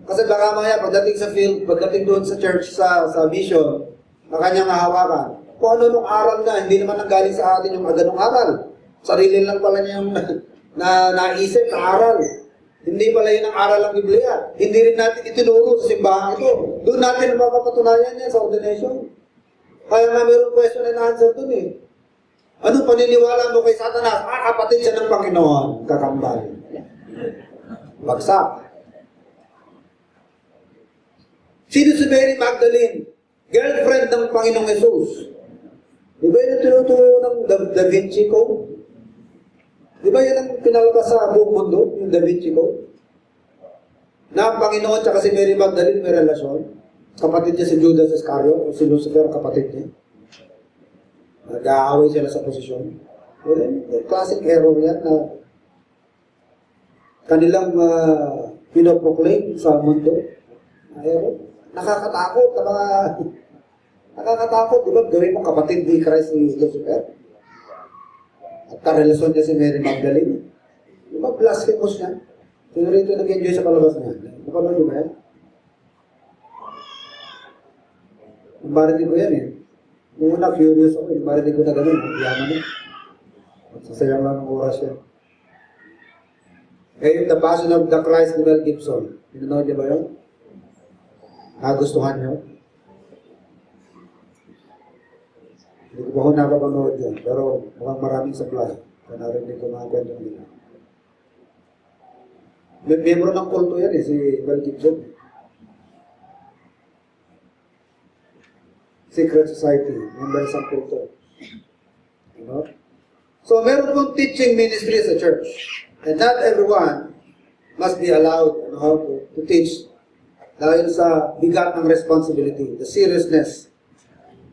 Kasi baka maya, pagdating sa field, pagdating doon sa church, sa vision, na kanyang hahawakan, kung ano nung aral na, hindi naman nanggaling sa atin yung ganong aral. Sarili lang pala niya yung naisip na aral. Hindi pala yun ang aral ng Biblia. Hindi rin natin itinuro sa simbahan ito. Doon natin mapapatunayan yan sa ordination. Kaya nga mayroong question and answer doon eh. Anong paniniwala mo kay Satanas? Kapatid siya ng Panginoon. Kakambal. Bagsak. Sino si Mary Magdalene? Girlfriend ng Panginoong Jesus. Di ba yun ang tinuturo ng Da Vinci Code? Di ba yun ang pinalabas sa buong mundo, yung Da Vinci Code? Na ang Panginoon at si Mary Magdalene may relasyon. Kapatid niya si Judas Iscariot, o si Lucifer, kapatid niya. Nag-aaway sila sa posisyon. Classic error yan na kanilang pinoproclaim sa mundo. Error. Nakakatakot na mga... Nakakatakot, di ba? Gawin mo kapatid ni Christ ni Lucifer. At karelasyon niya si Mary Magdalene. Di ba? Blasphemous niya. Sino rito nag-enjoy sa palabas niya? Napanood niyo ba yan? Nabarinig ko yan eh. Nung una, curious ako. Nabarinig ko na gano'n. Yaman niya. Sasayang lang ng oras yan. Kaya yung The Passion of the Christ ni Mel Gibson. Pinanood niya ba yun? Nagustuhan niyo? Hindi ko pa ako nakapanood yun, pero mukhang maraming supply. Kaya narinig ko mga kwento nila. May membro ng kulto yan eh, si Mel Gibson. Secret Society, member sa kulto. You know? So meron pong teaching ministry sa church. And not everyone must be allowed to teach dahil sa bigat ng responsibility, the seriousness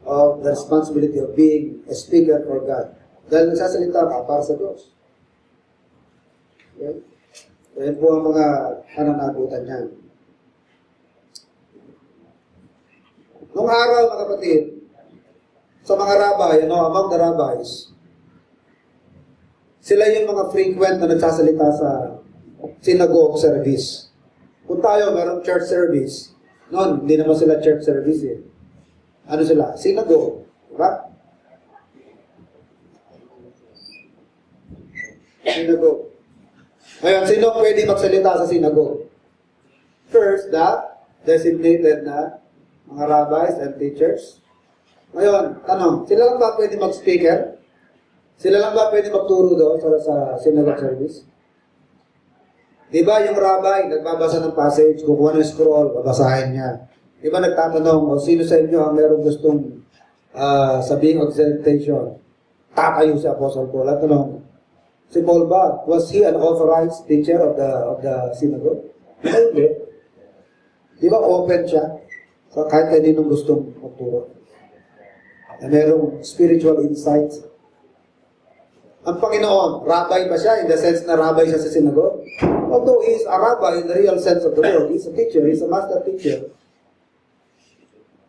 of the responsibility of being a speaker for God. Dahil nagsasalita ka para sa Diyos. Okay? Kaya po ang mga pananagutan niyan. Noong araw, mga kapatid, sa mga rabbi, among the rabbis, sila yung mga frequent na nagsasalita sa synagogue service. Kung tayo, merong church service, noon, hindi naman sila church service eh. Ano sila? Synagogue. Diba? Synagogue. Ngayon, sino pwede magsalita sa synagogue? First, the designated na mga rabbis and teachers. Ngayon, tanong, sila lang ba pwede mag-speaker? Sila lang ba pwede magturo doon sa synagogue service? Di ba yung rabbi, nagbabasa ng passage, kukuha ng scroll, babasahin niya. Di ba nagtatanong, o sino sa inyo ang meron gustong sabihing exhortation? Tatayo si Apostle Paul. At tanong, si Paul ba, was he an authorized teacher of the synagogue? Hindi. Di ba open siya? So kahit kaninong gustong magturo. Na merong spiritual insight. Ang Panginoon, rabbi ba siya in the sense na rabbi siya sa synagogue? Although he is a rabbi in the real sense of the word, he's a teacher, he's a master teacher.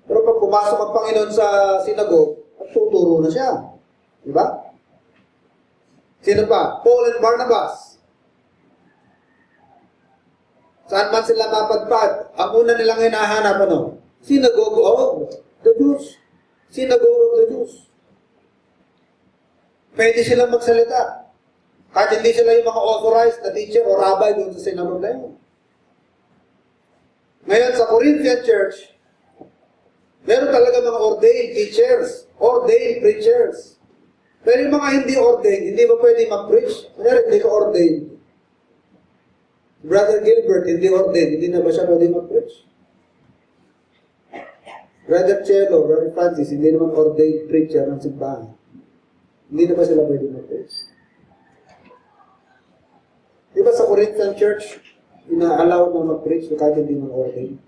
Pero pag pumasok ang Panginoon sa synagogue, at tuturo na siya. Di ba? Sino pa? Paul and Barnabas. Saan man sila mapadpad? Ang una nilang hinahanap, ano? Synagogue of the Jews. Synagogue of the Jews. Pwede silang magsalita. Kahit hindi sila yung mga authorized na teacher o rabbi doon sa synagogue na yun. Ngayon sa Corinthian church, meron talaga mga ordained teachers, ordained preachers. Pero yung mga hindi ordained, hindi ba pwede mag-preach? Kaya hindi ka ordained. Brother Gilbert, hindi ordained, hindi na ba siya pwede mag-preach? Brother Chelo, Brother Francis, hindi naman ordained preacher ng simbahan. Hindi na ba sila pwede mag-preach? Di ba sa Corinthian church, ina-allow na mag-preach kahit hindi man ordained?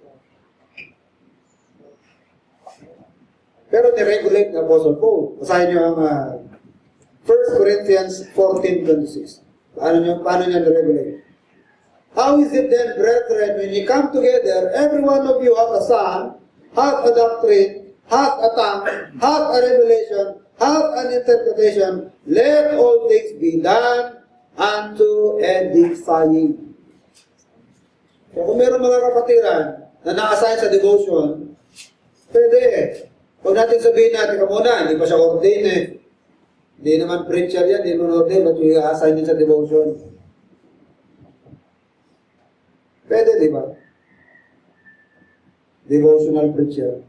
Pero ni-regulate ng Apostle Paul. Basahin niyo ang 1 Corinthians 14:26. Paano niya ni-regulate? How is it then, brethren, when you come together, every one of you hath a son, hath a doctrine, hath a tongue, hath a revelation, hath an interpretation, let all things be done unto edifying. So kung meron mga kapatiran na na-assign sa devotion, pwede eh. Huwag natin sabihin natin, kamuna, hindi pa siya ordained eh. Hindi naman preacher yan, hindi naman ordained, ba't yung i-assign yun sa devotion? Pwede, di ba? Devotional preacher.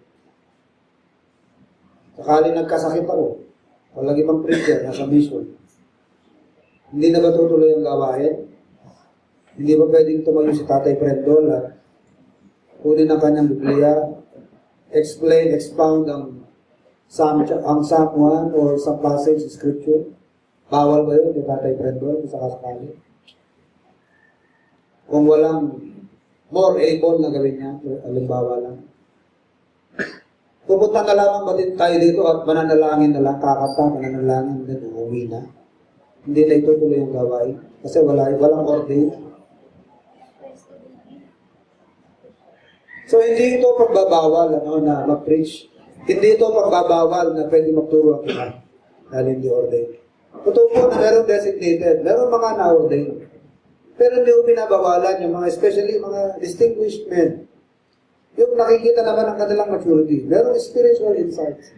Sakali nagkasakit ako, walang ibang preacher, nasa mission. Hindi na ba tutuloy ang gawain? Hindi ba pwedeng tumayo si Tatay Prendol at kunin ang kanyang Biblia, explain, expound ang Psalm 1 or some passage in Scripture? Bawal ba yun kay Tatay Prendol sa kasakali? Kung walang more able na gawin niya, alimbawa lang. Pupunta na lamang ba din tayo dito at mananalangin na lang, kakata, mananalangin, then uuwi na. Hindi na itutuloy ang gawain. Kasi walang ordain. So, hindi ito pagbabawal na mag-preach. Hindi ito pagbabawal na pwede magturo ang iba. Dahil hindi ordain. Totoo po na meron designated. Meron mga na-ordain. Pero hindi ko binabawalan yung mga, especially mga distinguished men. Yung nakikita naman ang kanilang maturity. Meron spiritual insights.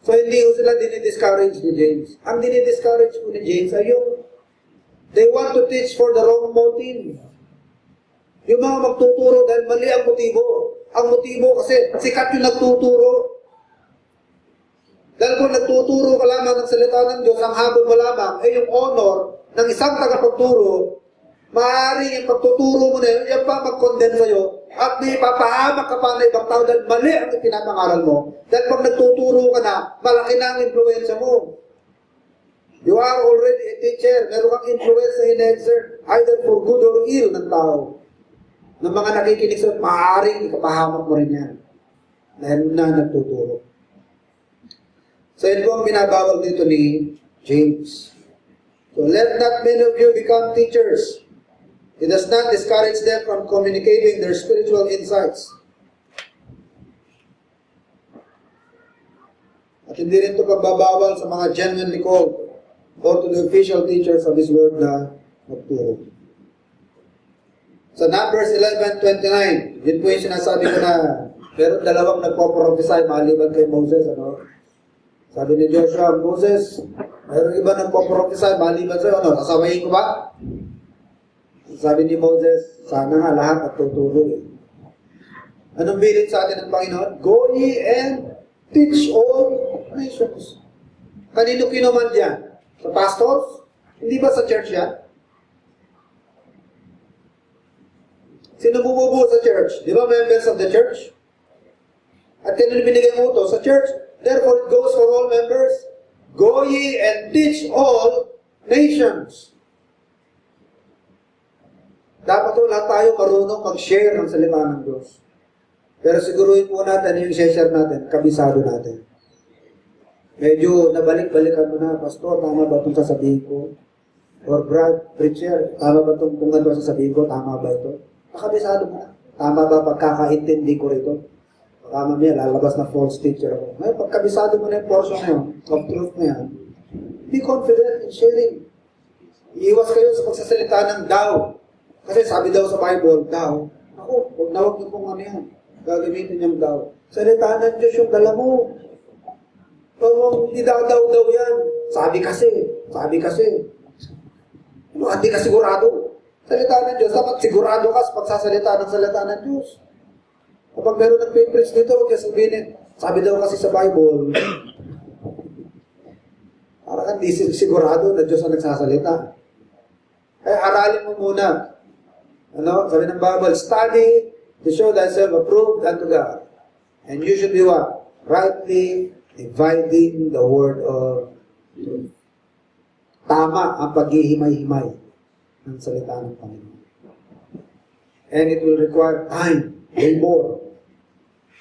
So, hindi ko sila dinidiscourage ni James. Ang dinidiscourage ko ni James ay yung they want to teach for the wrong motive. Yung mga magtuturo dahil mali ang motibo. Ang motibo kasi sikat yung nagtuturo. Dahil kung nagtuturo ka lamang ng salita ng Diyos, ang habol mo lamang ay yung honor ng isang tagapagturo, maaaring yung pagtuturo mo na yun, yan pa mag-condemn sa'yo, at may papahamak ka pa na ibang tao dahil mali ang pinapangaral mo. Dahil pag nagtuturo ka na, malaki na ang influensya mo. You are already a teacher. Meron kang influence na in-exert, either for good or ill ng tao. Ng mga nakikinig sa'yo, maaaring ikapahamak mo rin yan. Dahil na nagtuturo. So, yun po ang binabawal dito ni James. So, let not many of you become teachers. It does not discourage them from communicating their spiritual insights. At hindi rin ito pagbabawal sa mga genuinely called or to the official teachers of His Word na magturo. Sa Numbers 11:29, yun po yung sinasabi ko na meron dalawang nagpo-prophesy maliban kay Moses. Sabi ni Joshua, Moses, meron iba nagpo-prophesy maliban sa'yo. Sasabayin ko ba? Sabi ni Moses, sana nga lahat at tuturo. Anong bilin sa atin ng Panginoon? Go ye and teach all nations. Kanino kinuman yan? Sa pastors? Hindi ba sa church yan? Sino bumubuo sa church? Di ba members of the church? At kanino binigay mo ito? Sa church. Therefore, it goes for all members. Go ye and teach all nations. Dapat po lahat tayo marunong mag-share ng salita ng Diyos. Pero siguruhin po natin yung share natin, kabisado natin. Medyo nabalik-balikan mo na, Pastor, tama ba itong sasabihin ko? Or Brad, preacher, tama ba itong kung ano sasabihin ko? Tama ba ito? Nakabisado mo na. Tama ba pagkakaintindi ko rito? Baka mamaya lalabas na false teacher ako. Ngayon, pagkabisado mo na yung portion mo, of truth na yan, be confident in sharing. Iiwas kayo sa pagsasalita ng daw. Kasi sabi daw sa Bible, daw. Ako, huwag na huwag niyo pong ano yan. Gagamitin niyang daw. Salita ng Diyos yung dala mo. Kung hindi daw yan. Sabi kasi. Ano, hindi ka sigurado. Salita ng Diyos, dapat sigurado ka sa pagsasalita ng salita ng Diyos. Kapag meron ng papers dito, huwag niya sabihin, sabi daw kasi sa Bible, para kang di sigurado na Diyos ang nagsasalita. Kaya aralin mo muna. Ano? Sabi ng Bible, study to show thyself approved unto God. And you should be what? Rightly dividing the word of truth. Tama ang paghihimay-himay ng salita ng Panginoon. And it will require time, labor.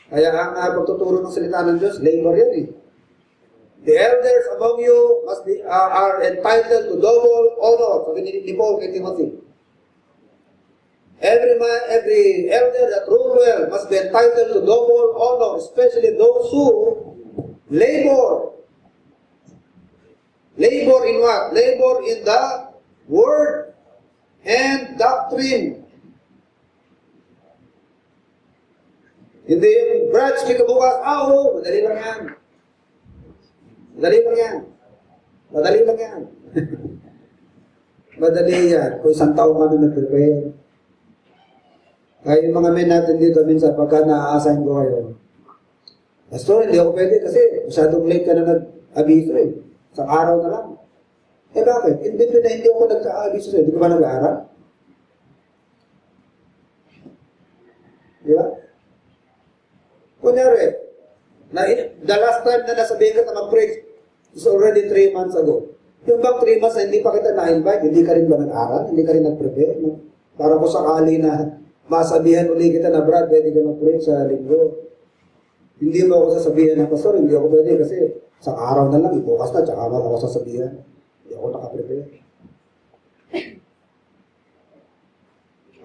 Kaya ang pagtuturo ng salita ng Diyos, labor yan eh. The elders among you must be are entitled to double honor. Sabi ni Paul kay Timothy. Every elder that rule well must be entitled to double honor, especially those who labor. Labor in what? Labor in the word and doctrine. Hindi yung Brad, speak ka bukas, oo, madali lang yan. Madali lang yan. Madali yan. Kung isang taong ka na nag-prepare. Kaya yung mga men natin dito, minsan pagka na-assign ko kayo, Pastor, hindi ako pwede kasi masyadong late ka na nag-abiso eh. Sa araw na lang. Eh bakit? Hindi ako nagka-abiso sa'yo. Hindi ka ba nag-aaral? Di ba? Kunyari, the last time na nasabihin ka na mag-preach is already 3 months ago. Yung bang 3 months na hindi pa kita na-invite, hindi ka rin ba nag-aaral? Hindi ka rin nag-prepare? No? Para kung sakali na masabihan uli kita na, Brad, pwede ka mag-preach sa linggo. Hindi ba ako sasabihan na, Pastor, hindi ako pwede kasi sa araw na lang, ibukas na, tsaka ba ako sasabihan. Hindi ako nakaprepare.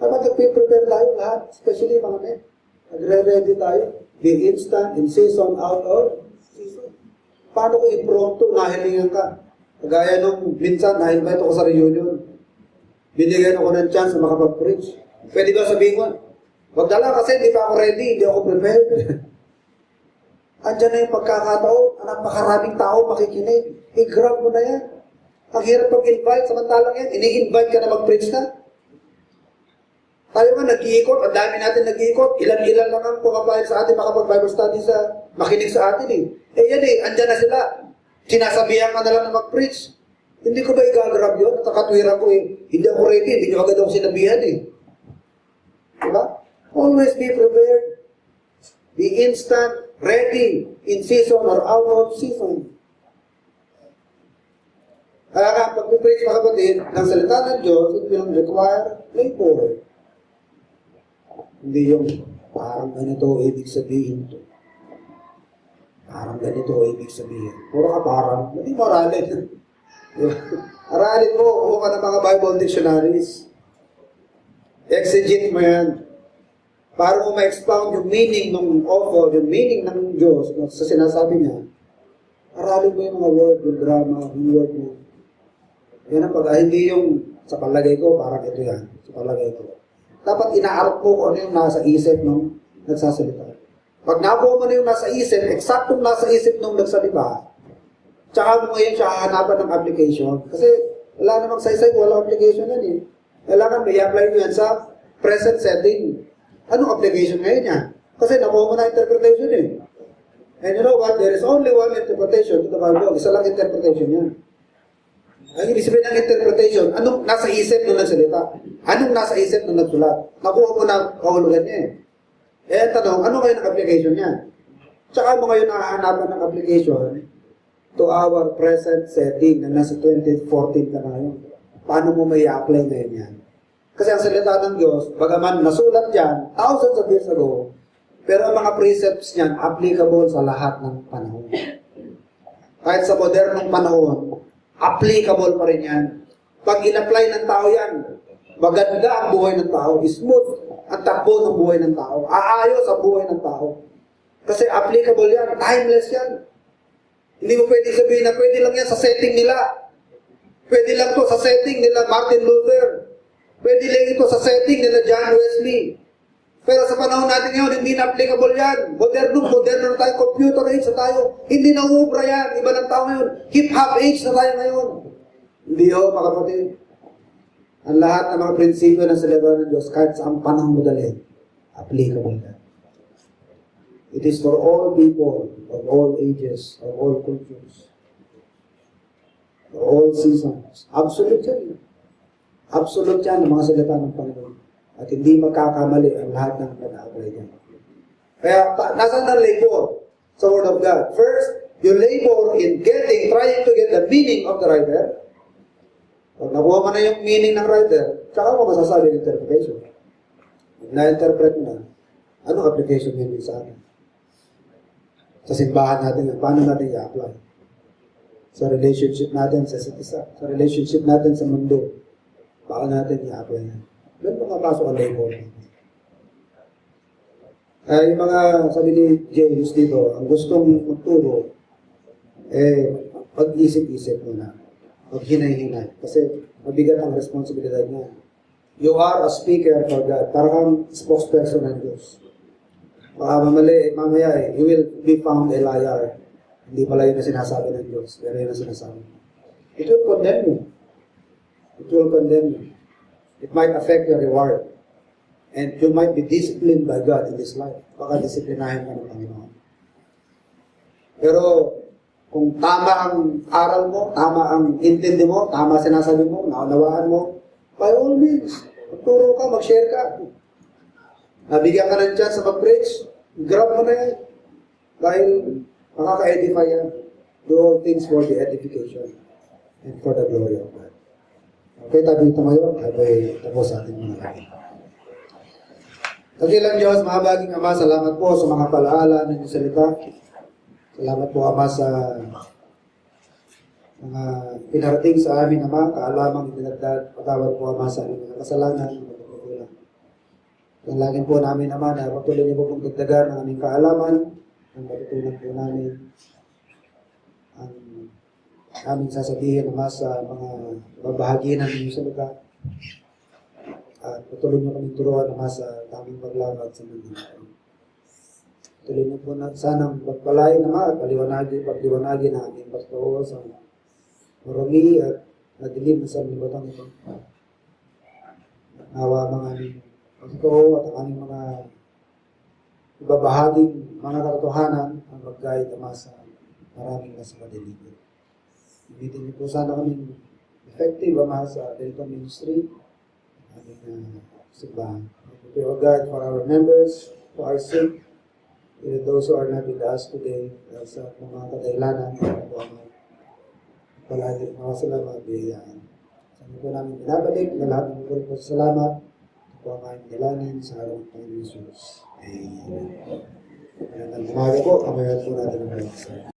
Dapat nag-prepare tayo lahat, especially mga men. Nagre-ready tayo. Be instant, in season, out of season. Paano ko impromptu, nahilingan ka? Kagaya nung minsan, na-invite ako sa reunion. Binigyan ako ng chance na makapag-preach. Pwede ba sabihin ko? Wag dala kasi hindi pa ako ready, hindi ako prepared. Andiyan na yung pagkakataon, napakaraming tao makikinig. I-grab mo na yan. Ang hirap pag-invite, samantalang yan, ini-invite ka na mag-preach na. Tayo nga nag-iikot, ang dami natin nag-iikot, ilan-ilan lang ang pumapayag sa atin, makapag-Bible study makinig sa atin eh. Eh yan eh, andyan na sila. Sinasabihan ka na lang na mag-preach. Hindi ko ba i-grab yun? Nakatwira ko eh. Hindi ako ready, hindi nyo agad ako sinabihan eh. Diba? Always be prepared. Be instant, ready, in season or out of season. Kaya nga, pag preach mga kapatid, ng salita ng Diyos, it will require labor. Hindi yung parang ganito ibig sabihin to. Parang ganito ibig sabihin. Puro ka parang, hindi mo aralin. Aralin mo, kuha ka ng mga Bible dictionaries. Exegete mo yan. Para mo ma-expound yung meaning ng author, yung meaning ng Diyos sa sinasabi niya. Aralin mo yung mga word, yung drama, yung word mo. Yan ang hindi yung sa palagay ko, parang ito yan. Sa palagay ko. Dapat inaarap mo kung ano yung nasa isip nung nagsasalita. Pag nabuo mo na yung nasa isip, eksaktong nasa isip nung nagsalita, tsaka mo ngayon siya hahanapan ng application. Kasi wala namang saysay, walang application yan eh. Kailangan may apply mo yan sa present setting. Anong application ngayon niya? Kasi nakuha mo na interpretation eh. And you know what? There is only one interpretation to the Bible. Isa lang interpretation yan. Ang ibig sabihin ng interpretation, anong nasa isip nung nagsalita? Anong nasa isip nung nagsulat? Nakuha mo na kahulugan niya eh. Eh, tanong, ano ngayon ang application niya? Tsaka mo ngayon nakahanapan ng application to our present setting na nasa 2014 ka na ngayon. Paano mo may apply ngayon yan? Kasi ang salita ng Diyos, bagaman nasulat yan, thousands of years ago, pero ang mga precepts niyan applicable sa lahat ng panahon. Kahit sa modernong panahon, applicable pa rin yan. Pag in-apply ng tao yan, maganda ang buhay ng tao, smooth ang takbo ng buhay ng tao, aayos ang buhay ng tao. Kasi applicable yan, timeless yan. Hindi mo pwede sabihin na pwede lang yan sa setting nila. Pwede lang to sa setting nila Martin Luther. Pwede lang ito sa setting nila John Wesley. Pero sa panahon natin ngayon, hindi na applicable yan. Moderno na tayo, computer age na tayo. Hindi na uubra yan. Iba ng tao ngayon. Hip-hop age na tayo ngayon. Hindi ho, mga kapatid. Ang lahat ng mga prinsipyo ng salita ng Diyos, kahit sa ang panahon mo dalhin, applicable yan. It is for all people, of all ages, of all cultures, for all seasons. Absolute yan. Absolute yan ang mga salita ng Panginoon. At hindi magkakamali ang lahat ng nag-apply niya. Kaya, nasan ang labor sa Word of God? First, you labor in trying to get the meaning of the writer. Pag nakuha mo na yung meaning ng writer, tsaka mo masasabi ng interpretation. Na-interpret mo na, anong application yun sa atin? Sa simbahan natin, paano natin i-apply? Sa relationship natin sa isa't isa, sa relationship natin sa mundo, paano natin i-apply yan? Doon pumapasok ang labor. Yung mga, sabi ni James dito, ang gustong magturo, pag-isip-isip muna. Pag-hinay-hinay. Kasi mabigat ang responsibilidad niya. You are a speaker for God. Parang spokesperson ng Diyos. Baka mamaya you will be found a liar. Hindi pala yun na sinasabi ng Diyos. Pero yun na sinasabi. It will condemn you. It will condemn you. It might affect your reward. And you might be disciplined by God in this life. Baka disiplinahin ka ng Panginoon. Pero, kung tama ang aral mo, tama ang intindi mo, tama sinasabi mo, naunawaan mo, by all means, magturo ka, mag-share ka. Nabigyan ka ng chance sa mag-preach, grab mo na yan. Dahil makaka-edify yan. Do all things for the edification and for the glory of God. Okay, tabi ito ngayon, habay tapos sa ating mga kaya. Kagilang Diyos, mahabaging Ama, salamat po sa mga palaala ng salita. Salamat po, Ama, sa mga pinarating sa amin, Ama, kaalamang dinagdag. Patawad po, Ama, sa aming mga kasalanan, mga pagkukulang. Dalangin po namin, Ama, na patuloy niyo po pong dagdagan ng aming kaalaman, ang matutunan po namin, ang aming sasabihin, Ama, sa mga babahagi ng inyong salita. At patuloy niyo kami turuan, Ama, sa taming paglawag sa mundo. Tuloy mo po na sanang pagpalain naman at pagliwanagin ang aming pagtoo sa marami at madilim na sa libatang ito. Nawa mga aming pagtoo at ang aming mga ibabahaging mga katotohanan ang mag-guide naman sa maraming nasa kadiligan. Ibitin niyo po sana kaming effective naman sa ganitong ministry, aming simbahan. We pray, O God, for our members, for our sake, even those who are not with us today, sa mga kadahilanan, palagi mga salamat, biyayaan. Sa po namin binabalik na lahat ng mga po salamat, ito ang aming dalangin sa araw ng Panginoon Jesus. Amen. Magandang umaga po, kamayan po natin ang mga